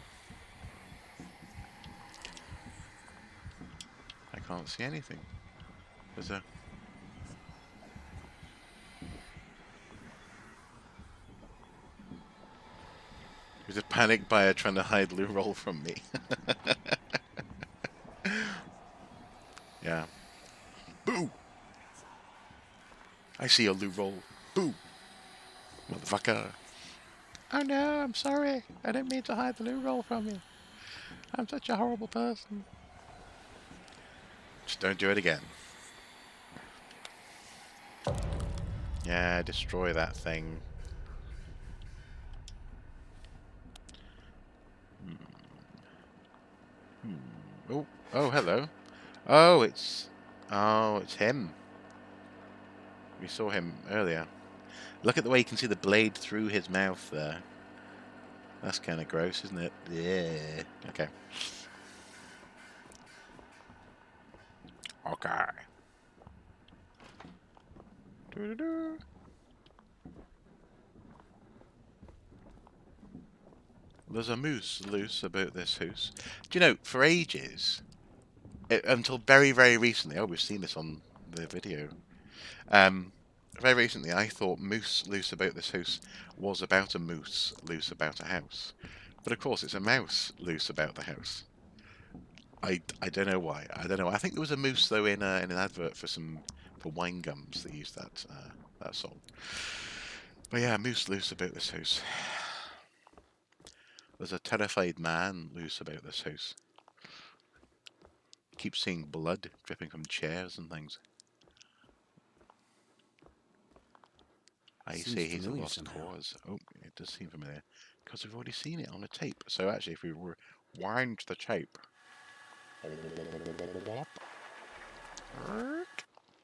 I can't see anything. There's a... There's a panic buyer trying to hide loo roll from me. Yeah. Boo! I see a loo roll. Boo! Motherfucker. Oh no, I'm sorry. I didn't mean to hide the loo roll from you. I'm such a horrible person. Just don't do it again. Yeah, destroy that thing. Oh, oh, hello. Oh, it's him. We saw him earlier. Look at the way you can see the blade through his mouth there. That's kind of gross, isn't it? Yeah. Okay. Okay. Doo-doo-doo. There's a moose loose about this house. Do you know, for ages, until very, very recently, we've seen this on the video. Very recently, I thought moose loose about this house was about a moose loose about a house. But of course, it's a mouse loose about the house. I don't know why. I don't know. I think there was a moose though in an advert for wine gums that used that song. But yeah, moose loose about this house. There's a terrified man loose about this house. Keep seeing blood dripping from chairs and things. I say he's a lost cause. Oh, it does seem familiar. Because we've already seen it on the tape. So actually, if we rewind the tape.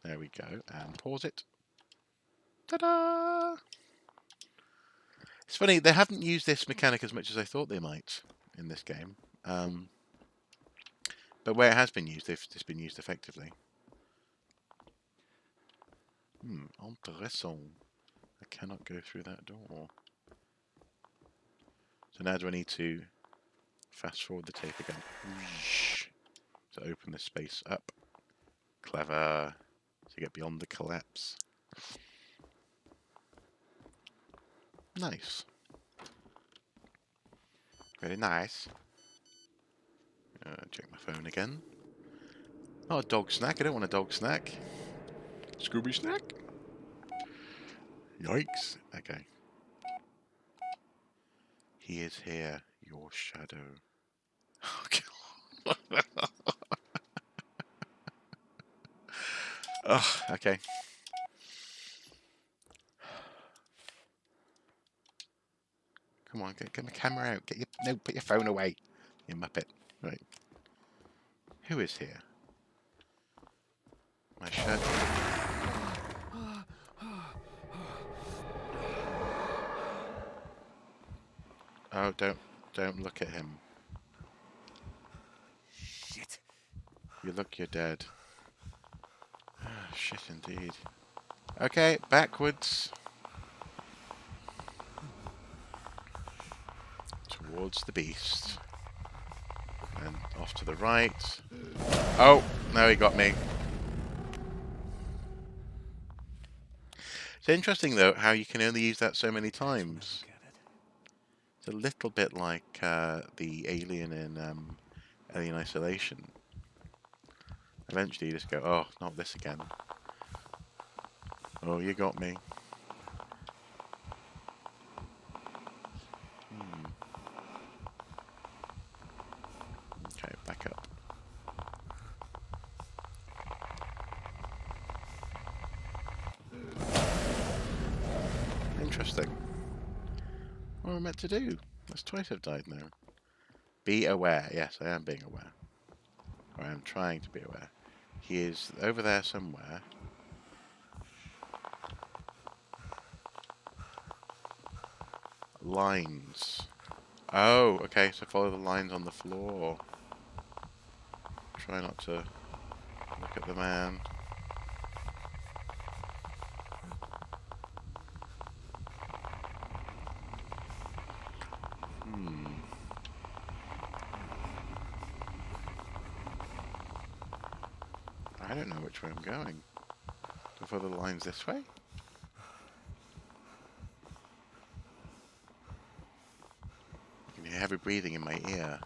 There we go. And pause it. Ta-da! It's funny, they haven't used this mechanic as much as I thought they might in this game. But where it has been used, it's been used effectively. Intéressant. I cannot go through that door. So now do I need to fast forward the tape again? To open this space up. Clever. To get beyond the collapse. Nice. Very nice. Check my phone again. Oh, a dog snack. I don't want a dog snack. Scooby snack? Yikes. Okay. He is here, your shadow. Oh, okay. Come on, get the camera out. Put your phone away, you muppet. Right. Who is here? My shadow. Oh, don't look at him. Shit. You look, you're dead. Shit, indeed. Okay, backwards. Towards the beast. And off to the right. Oh, no, he got me. It's interesting, though, how you can only use that so many times. It's a little bit like the alien in Alien Isolation. Eventually you just go, oh, not this again. Oh, you got me. Okay, back up. Interesting. What am I meant to do? That's twice I've died now. Be aware. Yes, I am being aware. Or I am trying to be aware. He is over there somewhere. Lines. Oh, okay, so follow the lines on the floor. Try not to look at the man. I don't know which way I'm going. Do I follow the lines this way? I can hear heavy breathing in my ear.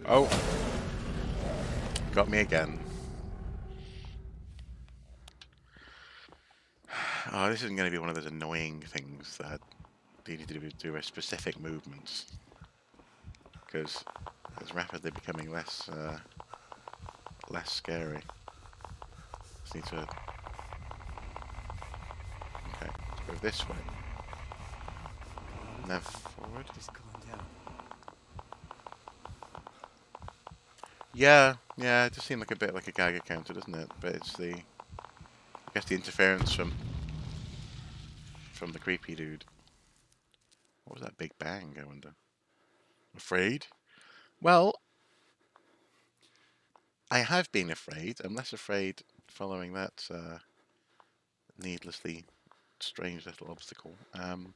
Oh! Got me again. Oh, this isn't going to be one of those annoying things that you need to do with specific movements. Because it's rapidly becoming less scary. Just need to... Okay, let's go this way. Now forward. Just calm down. Yeah, it just seemed like a bit like a Geiger counter, doesn't it? But it's the... I guess the interference from the creepy dude. What was that big bang, I wonder? Afraid? Well, I have been afraid. I'm less afraid following that needlessly strange little obstacle. No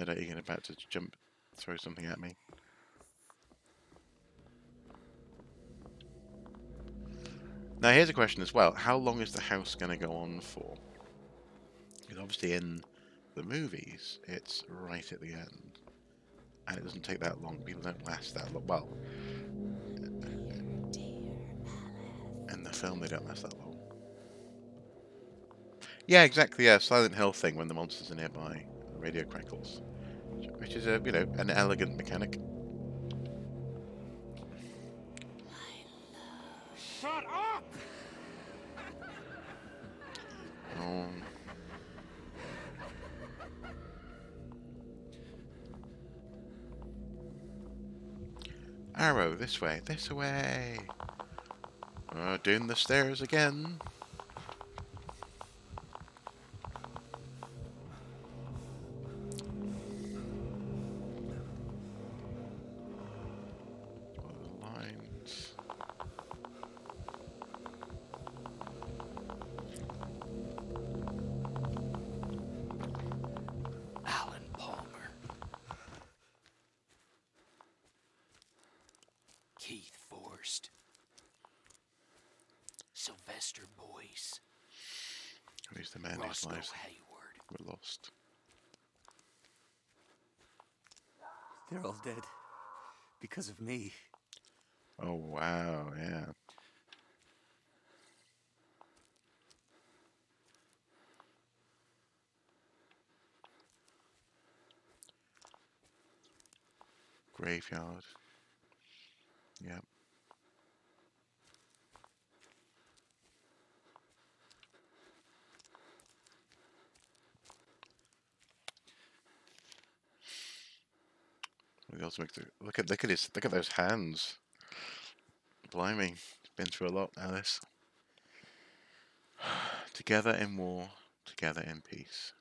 doubt you're about to throw something at me. Now here's a question as well. How long is the house going to go on for? Because obviously in the movies, it's right at the end. And it doesn't take that long. People don't last that long. Well, in the film they don't last that long. Yeah, exactly, yeah. Silent Hill thing when the monsters are nearby. Radio crackles. Which is, an elegant mechanic. Shut up! Oh. Arrow, this way, this way. Doing the stairs again. Lines. Alan Palmer. Keith Forrest. Sylvester Boyce. Who's the man whose Roscoe lives Hayward. were lost? They're all dead. Because of me. Oh, wow, yeah. Graveyard. Yep. It also makes look at those hands. Blimey, been through a lot, Alice. Together in war, together in peace.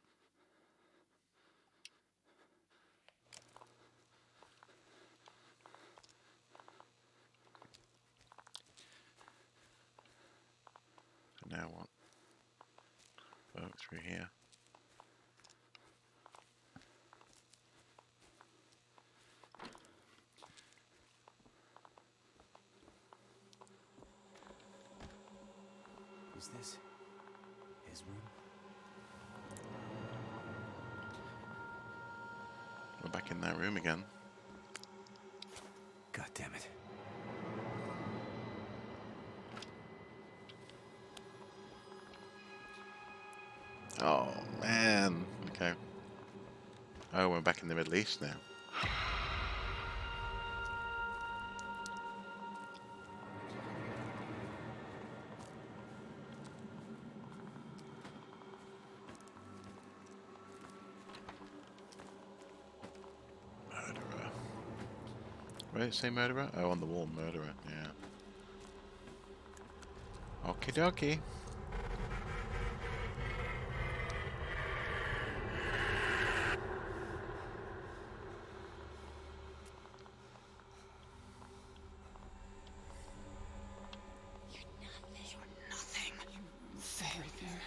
So now what? Oh, through here. Is this his room? back in that room again. God damn it. Oh, man. Okay. Oh, we're back in the Middle East now. Murderer. Where did it say murderer? Oh, on the wall, murderer. Yeah. Okie dokie. You're nothing. You failure.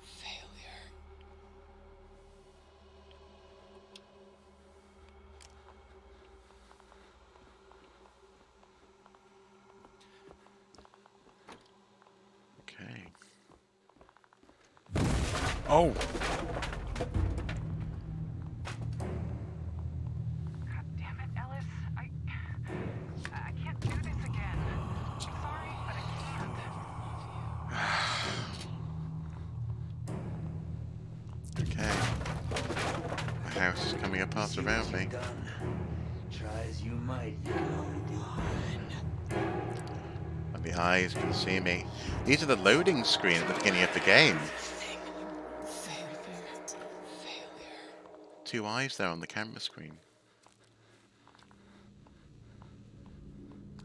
Failure. Okay. Oh! God damn it, Ellis. I can't do this again. I'm sorry, but I can't. Okay. The house is coming apart around me. Try as you might, And the eyes can see me. These are the loading screen at the beginning of the game. Failure. Two eyes there on the camera screen.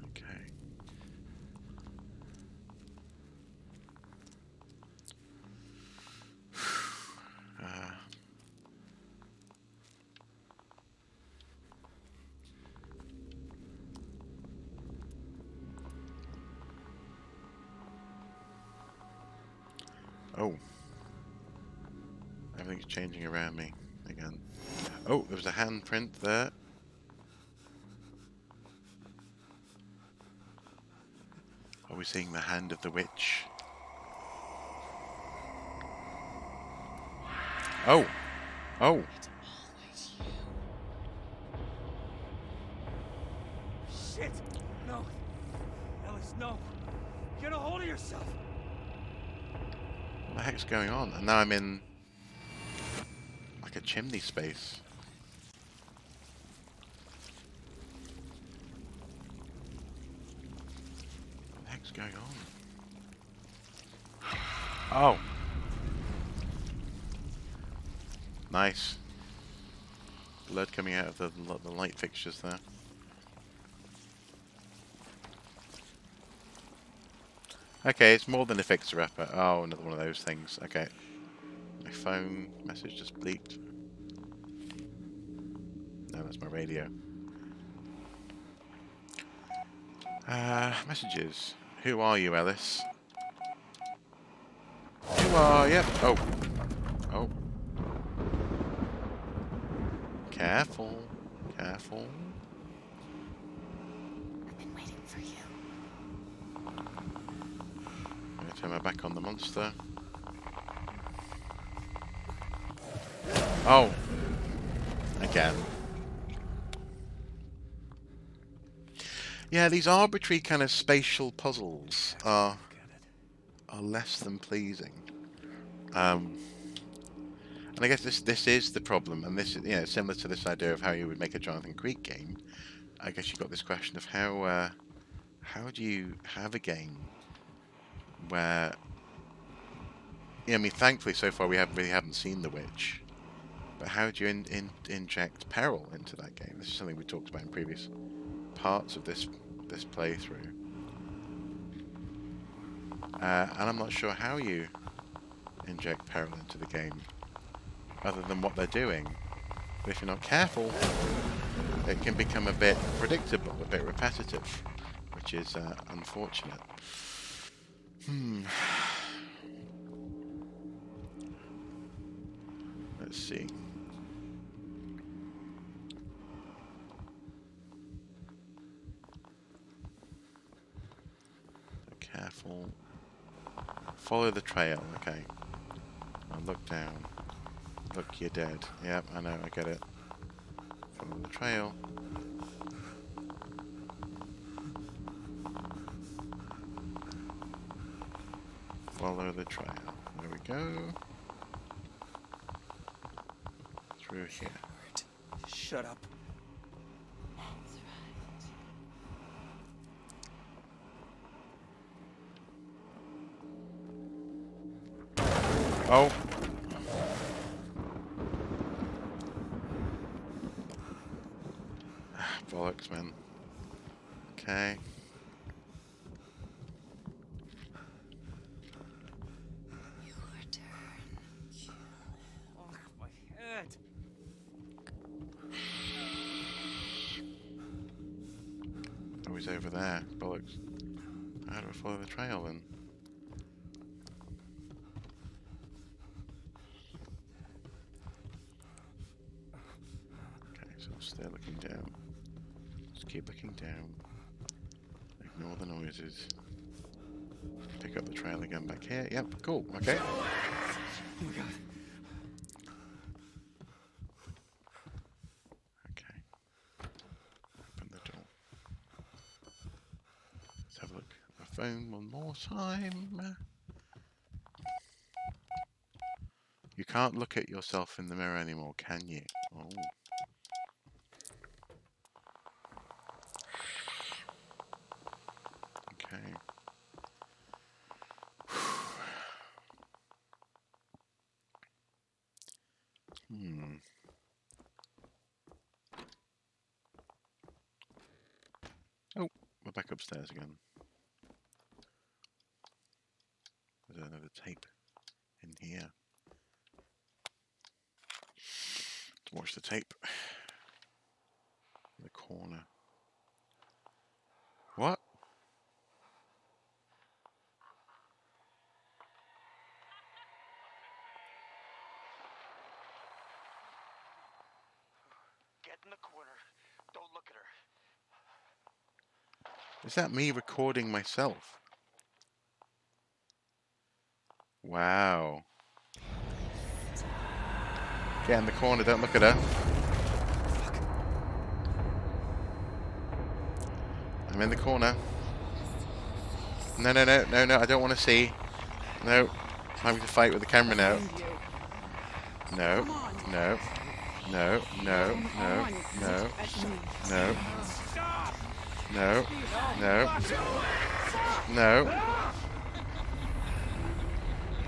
Okay. Oh. Everything's changing around me again. Oh, there was a handprint there. Are we seeing the hand of the witch? Oh! Oh! Shit! No. Ellis, no. Get a hold of yourself. What the heck's going on? And now I'm in like a chimney space. What the heck's going on? Oh! Nice. Blood coming out of the light fixtures there. Okay, it's more than a fixer-upper. Oh, another one of those things. Okay. My phone message just bleeped. No, that's my radio. Messages. Who are you, Ellis? Who are you? Oh. Oh. Careful. Careful. I've been waiting for you. I'm going to turn my back on the monster. Oh. Again. Yeah, these arbitrary kind of spatial puzzles are less than pleasing. And I guess this is the problem, and this is similar to this idea of how you would make a Jonathan Creek game. I guess you've got this question of how do you have a game where I mean, thankfully so far we haven't seen the witch, but how do you inject peril into that game? This is something we talked about in previous parts of this playthrough, and I'm not sure how you inject peril into the game other than what they're doing. But if you're not careful, it can become a bit predictable, a bit repetitive, which is unfortunate. Let's see. So careful. Follow the trail, okay. I'll look down. Look, you're dead. Yep, I know, I get it. Follow the trail. Follow the trail. There we go. Through here. Shut up. Oh. Bollocks, man. Okay. Your turn. Oh, my head. Oh, he's over there. Bollocks. How do I follow the trail then? Okay, so I'll stay looking down. Just keep looking down. Ignore the noises. Pick up the trail again back here. Yep, cool. Okay. Oh my god. Okay. Open the door. Let's have a look at the phone one more time. You can't look at yourself in the mirror anymore, can you? Oh. Okay. Oh, we're back upstairs again. There's another tape in here. Let's watch the tape. In the corner. What? Get in the corner. Don't look at her. Is that me recording myself? Wow. Get in the corner, don't look at her. I'm in the corner. No, no, no, no, no, I don't want to see. No. I'm having to fight with the camera now. No, no, no, no, no, no, no, no, no, no.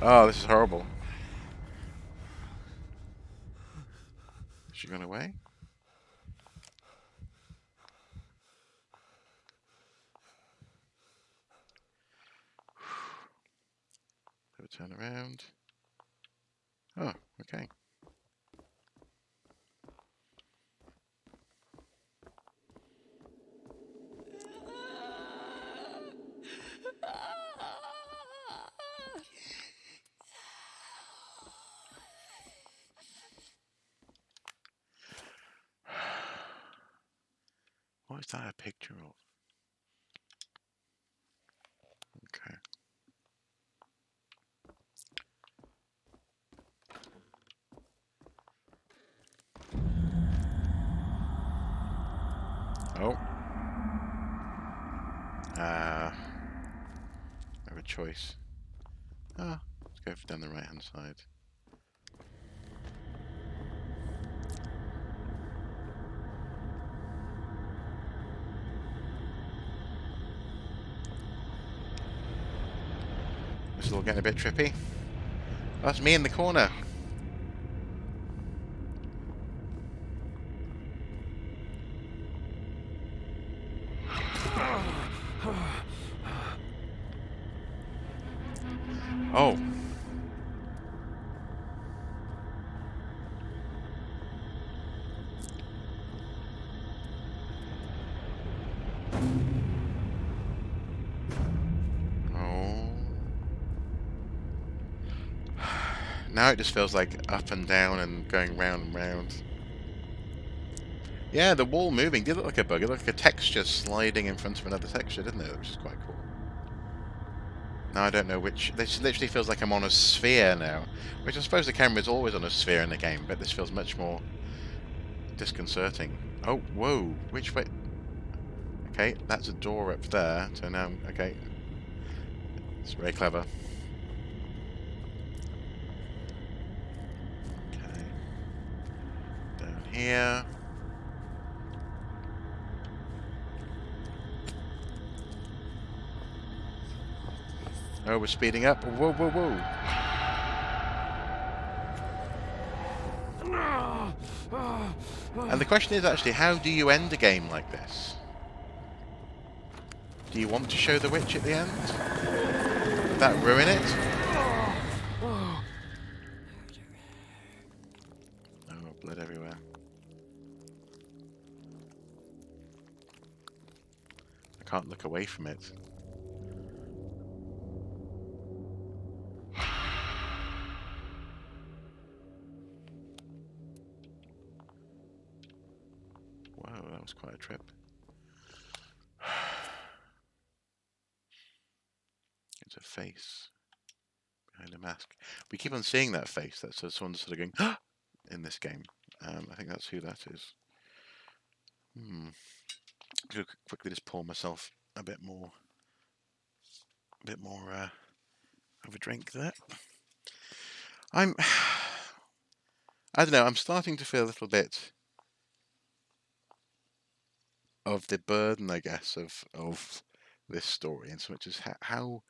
Oh, this is horrible. Has she gone away? Have a turn around. Oh, okay. What is that a picture of? Okay. Oh. I have a choice. Ah, let's go down the right hand side. This is all getting a bit trippy. That's me in the corner. Oh. Now it just feels like up and down and going round and round. Yeah, the wall moving did look like a bug. It looked like a texture sliding in front of another texture, didn't it? Which is quite cool. Now I don't know which... This literally feels like I'm on a sphere now. Which I suppose the camera is always on a sphere in the game, but this feels much more disconcerting. Oh, whoa, which way? Okay, that's a door up there, so now, okay. It's very clever. Okay. Down here. Oh, we're speeding up. Whoa, whoa, whoa. And the question is actually, how do you end a game like this? Do you want to show the witch at the end? Would that ruin it? Oh, blood everywhere. I can't look away from it. Whoa, that was quite a trip. It's a face behind a mask. We keep on seeing that face. That's someone sort of going in this game. I think that's who that is. I'll quickly just pour myself a bit more of a drink there. I don't know. I'm starting to feel a little bit of the burden, I guess, of this story, and so much as how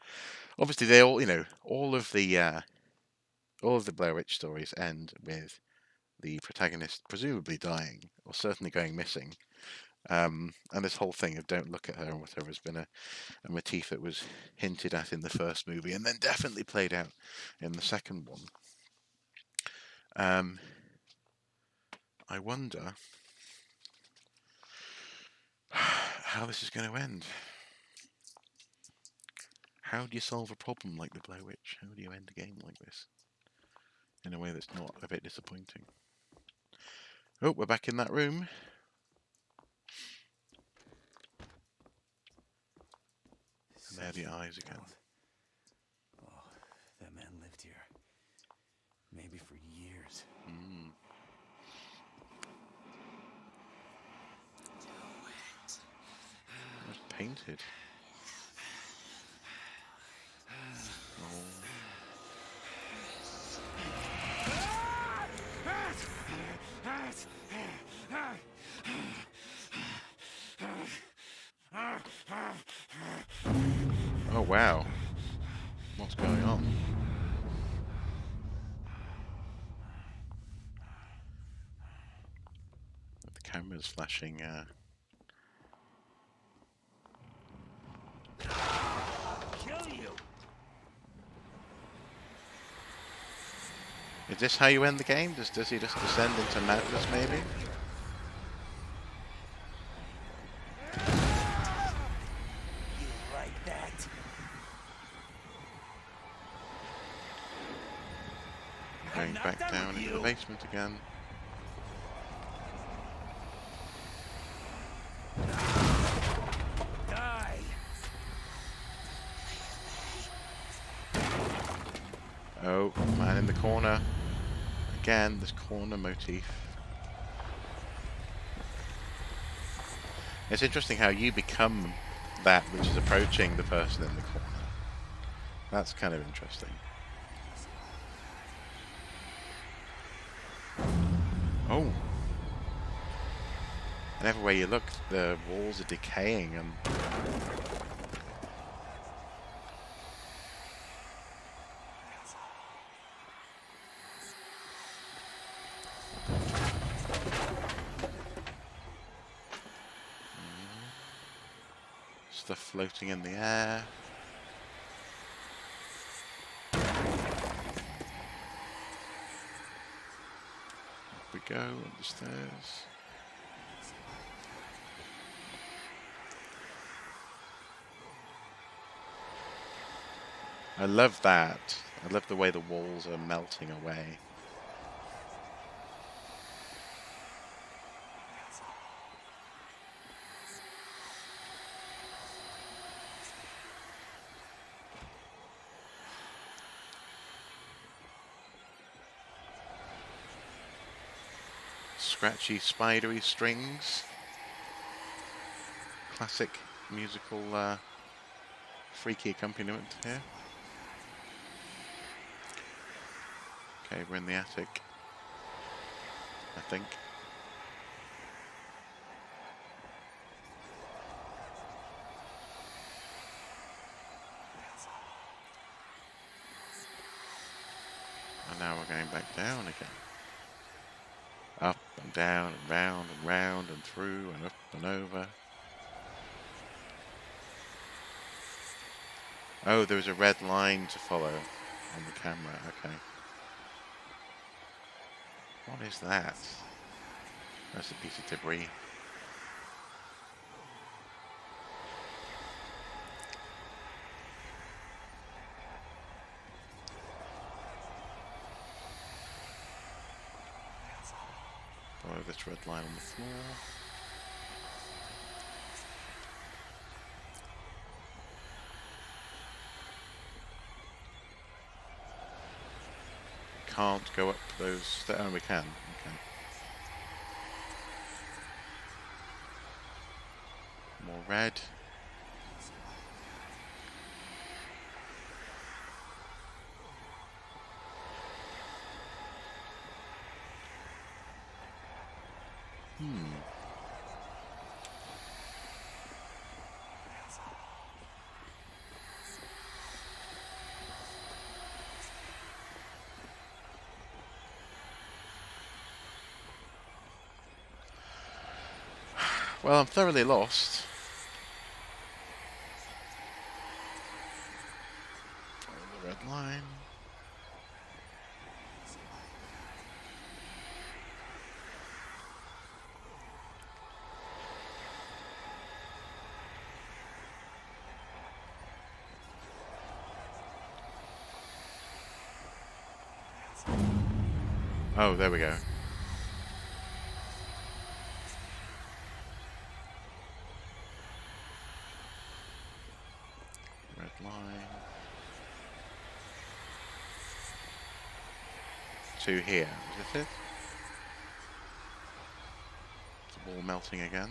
obviously they all, all of the Blair Witch stories end with the protagonist presumably dying or certainly going missing. And this whole thing of don't look at her and whatever has been a motif that was hinted at in the first movie and then definitely played out in the second one. I wonder how this is going to end. How do you solve a problem like the Blair Witch? How do you end a game like this in a way that's not a bit disappointing? Oh, we're back in that room. And there the eyes again. Oh, that man lived here. Maybe for years. It's painted. Oh wow. What's going on? The camera's flashing. Kill you. Is this how you end the game? Does he just descend into madness, maybe? You like that? Going back down into the basement again. Die. Oh, man in the corner. Again, this corner motif. It's interesting how you become that which is approaching the person in the corner. That's kind of interesting. Oh. And everywhere you look, the walls are decaying and... stuff floating in the air. Up we go, up the stairs. I love that. I love the way the walls are melting away. scratchy, spidery strings. Classic musical freaky accompaniment here. Okay, we're in the attic, I think. And now we're going back down again. Up and down and round and round and through and up and over. Oh, there was a red line to follow on the camera. Okay. What is that? That's a piece of debris. Follow this red line on the floor. Can't go up those stairs. Oh, we can. Okay. More red. Well, I'm thoroughly lost. Follow the red line. Oh, there we go. Red line. To here. Is this it? The wall melting again.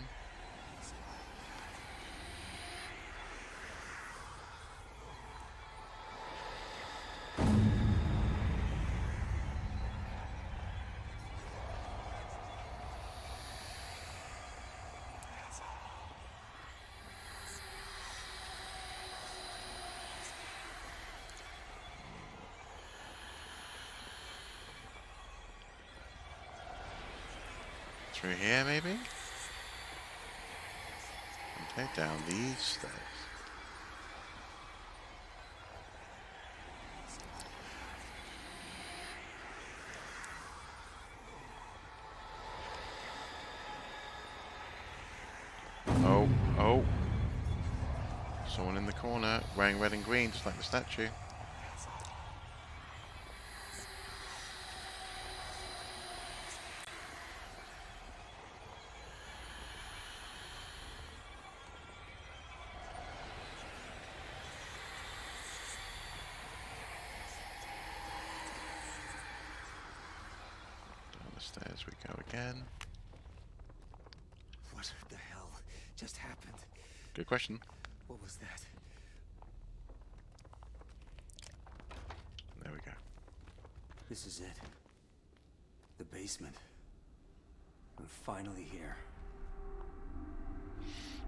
Through here, maybe? Okay, down these stairs. Oh, oh. Someone in the corner wearing red and green, just like the statue. Stairs we go again. What the hell just happened? Good question. What was that? There we go. This is it. The basement. I'm finally here.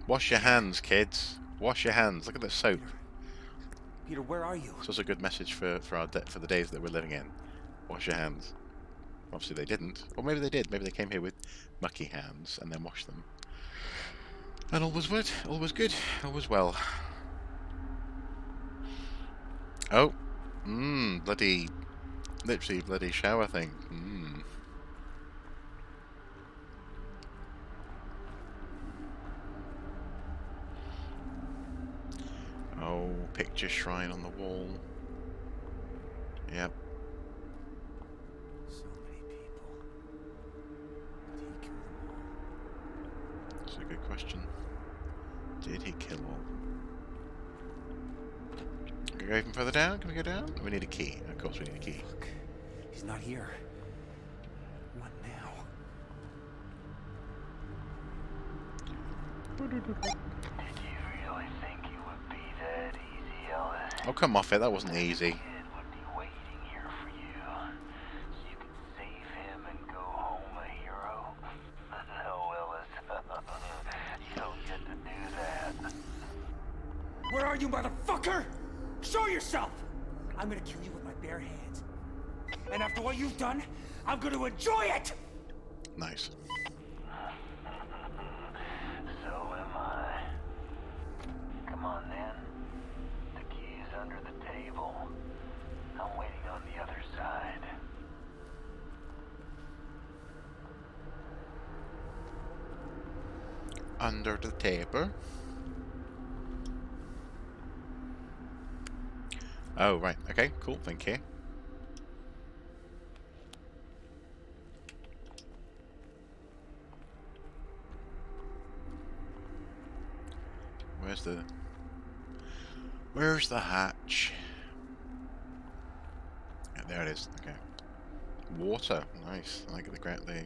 Wash your hands, kids. Wash your hands. Look at the soap. Peter, where are you? It's also a good message for the days that we're living in. Wash your hands. Obviously they didn't. Or maybe they did. Maybe they came here with mucky hands and then washed them. And all was good. All was good. All was well. Oh. Bloody... Literally bloody shower thing. Oh, picture shrine on the wall. Yep. So many people. Did he kill them all? That's a good question. Did he kill all? Can we go even further down? Can we go down? We need a key. Of course we need a key. Look, he's not here. What now? you really think it would be that easy, Ellis? Oh, come off it. That wasn't easy. Kid would be waiting here for you, so you could save him and go home a hero. No, Ellis, you don't get to do that. Where are you, motherfucker? Show yourself! I'm gonna kill you with my bare hands. And after what you've done, I'm gonna enjoy it! Nice. So am I. Come on, then. The key is under the table. I'm waiting on the other side. Under the table. Oh, right. Okay, cool. Thank you. Where's the hatch? Yeah, there it is. Okay. Water. Nice. I like the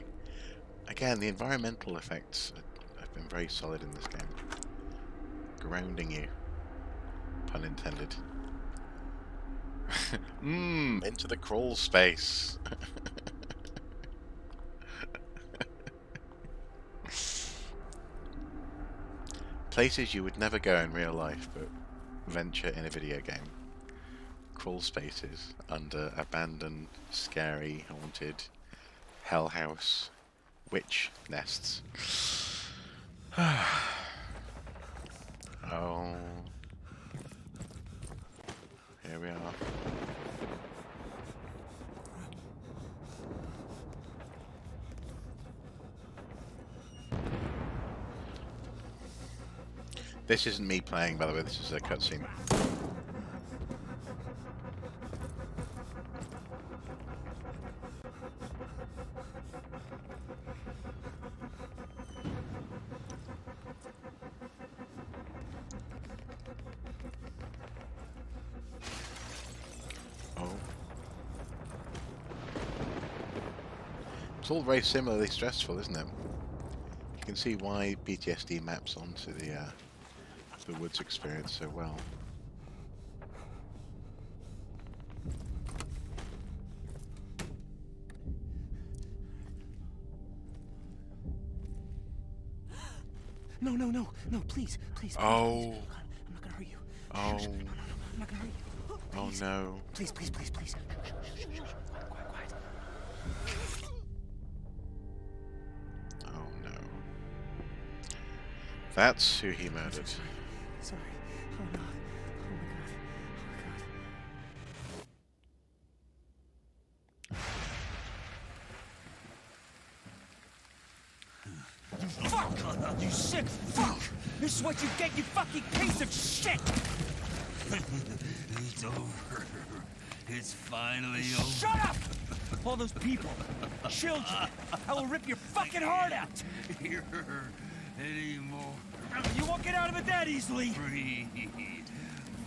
again, the environmental effects have been very solid in this game. Grounding you. Pun intended. Into the crawl space. Places you would never go in real life, but venture in a video game. Crawl spaces under abandoned, scary, haunted hell house witch nests. Oh. Here we are. This isn't me playing, by the way, this is a cutscene. Oh. It's all very similarly stressful, isn't it? You can see why PTSD maps onto the Woods experience so well. No, please. Oh. I'm not gonna hurt you. Oh. I'm not gonna hurt you. Oh no. Please. Quiet. Oh no. That's who he murdered. Sorry. Oh no. Oh my god. Fuck! You sick fuck! This is what you get, you fucking piece of shit! It's over. It's finally over. Shut up! All those people, children, I will rip your fucking heart out! Here anymore. You won't get out of it that easily!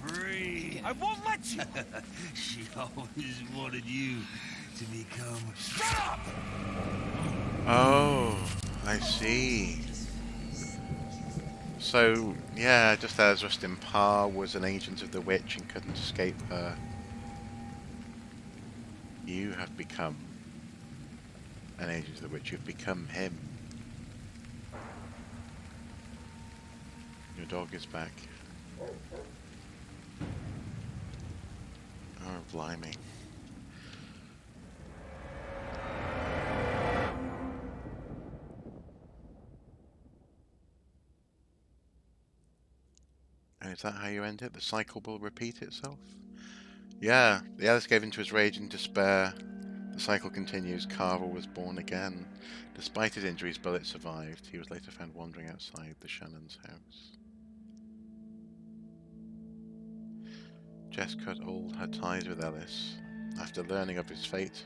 Free. I won't let you! She always wanted you to become... Shut up! Oh, I see. So, yeah, just as Rustin Parr was an agent of the witch and couldn't escape her, you have become an agent of the witch. You've become him. Your dog is back. Oh, blimey. And is that how you end it? The cycle will repeat itself? Yeah, the Alice gave into his rage and despair. The cycle continues. Carvel was born again. Despite his injuries, Bullet survived. He was later found wandering outside the Shannon's house. Jess cut all her ties with Ellis. After learning of his fate,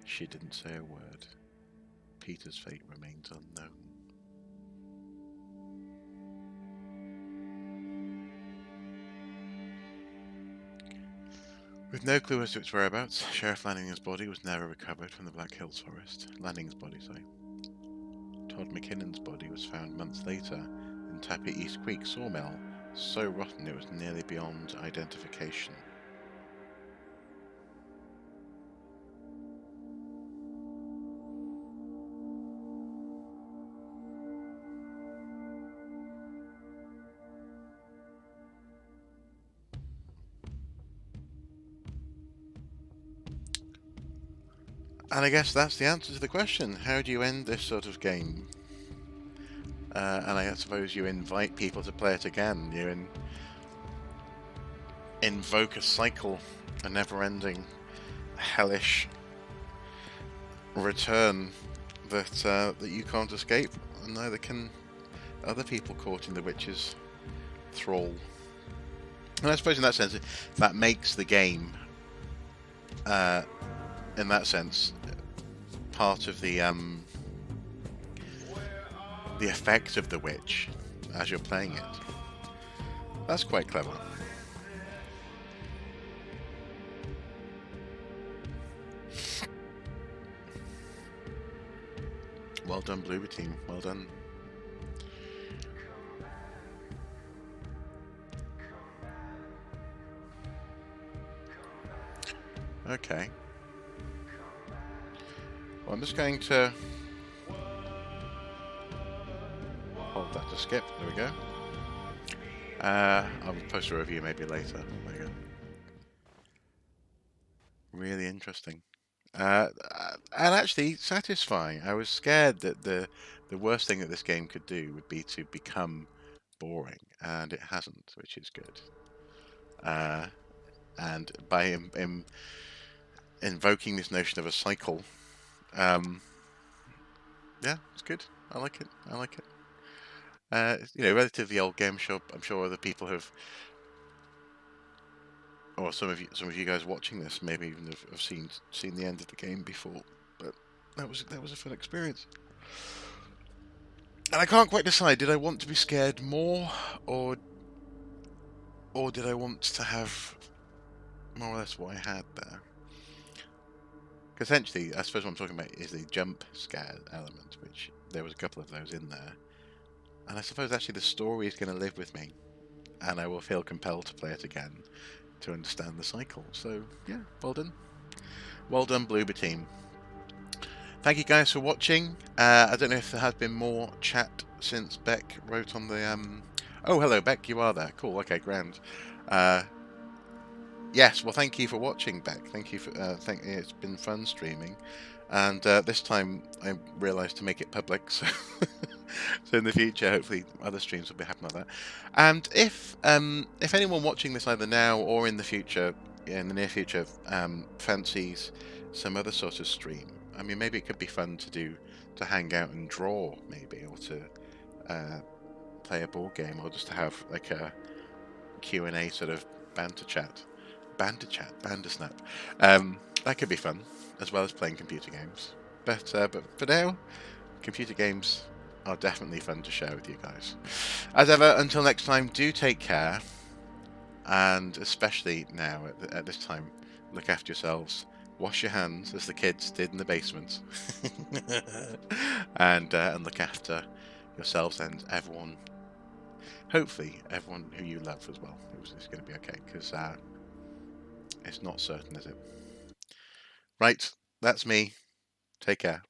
she didn't say a word. Peter's fate remains unknown. With no clue as to its whereabouts, Sheriff Lanning's body was never recovered from the Black Hills forest. Lanning's body, sorry. Todd McKinnon's body was found months later in abandoned Tappy East Creek sawmill, so rotten it was nearly beyond identification. And I guess that's the answer to the question. How do you end this sort of game? And I suppose you invite people to play it again. You invoke a cycle, a never-ending, hellish return that you can't escape, and neither can other people caught in the witch's thrall. And I suppose in that sense, that makes the game, in that sense, part of the effect of the witch as you're playing it. That's quite clever. Well done, Bloober team. Well done. Okay. Well, I'm just going to hold that to skip. There we go. I'll post a review maybe later. There you go. Really interesting. And actually satisfying. I was scared that the worst thing that this game could do would be to become boring, and it hasn't, which is good. And by invoking this notion of a cycle, yeah, it's good. I like it. I like it. Relatively old game. I'm sure other people have, or some of you guys watching this maybe even have seen the end of the game before. But that was a fun experience. And I can't quite decide, did I want to be scared more, or did I want to have more or less what I had there? Because essentially, I suppose what I'm talking about is the jump scare element, which there was a couple of those in there. And I suppose actually the story is going to live with me, and I will feel compelled to play it again to understand the cycle. So, yeah, well done. Well done, Bloober team. Thank you guys for watching. I don't know if there has been more chat since Beck wrote on the... Oh, hello, Beck, you are there. Cool, okay, grand. Yes, well, thank you for watching, Beck. Thank you for... it's been fun streaming. And this time I realised to make it public, so... so in the future, hopefully, other streams will be happening like that. And if anyone watching this either now or in the future, in the near future, fancies some other sort of stream, I mean, maybe it could be fun to hang out and draw, maybe, or to play a board game, or just to have like a Q&A sort of bandersnap. That could be fun, as well as playing computer games. But for now, computer games are definitely fun to share with you guys. As ever, until next time, do take care, and especially now at this time, look after yourselves. Wash your hands, as the kids did in the basement, and look after yourselves and everyone. Hopefully, everyone who you love as well. It's going to be okay, because it's not certain, is it? Right, that's me. Take care.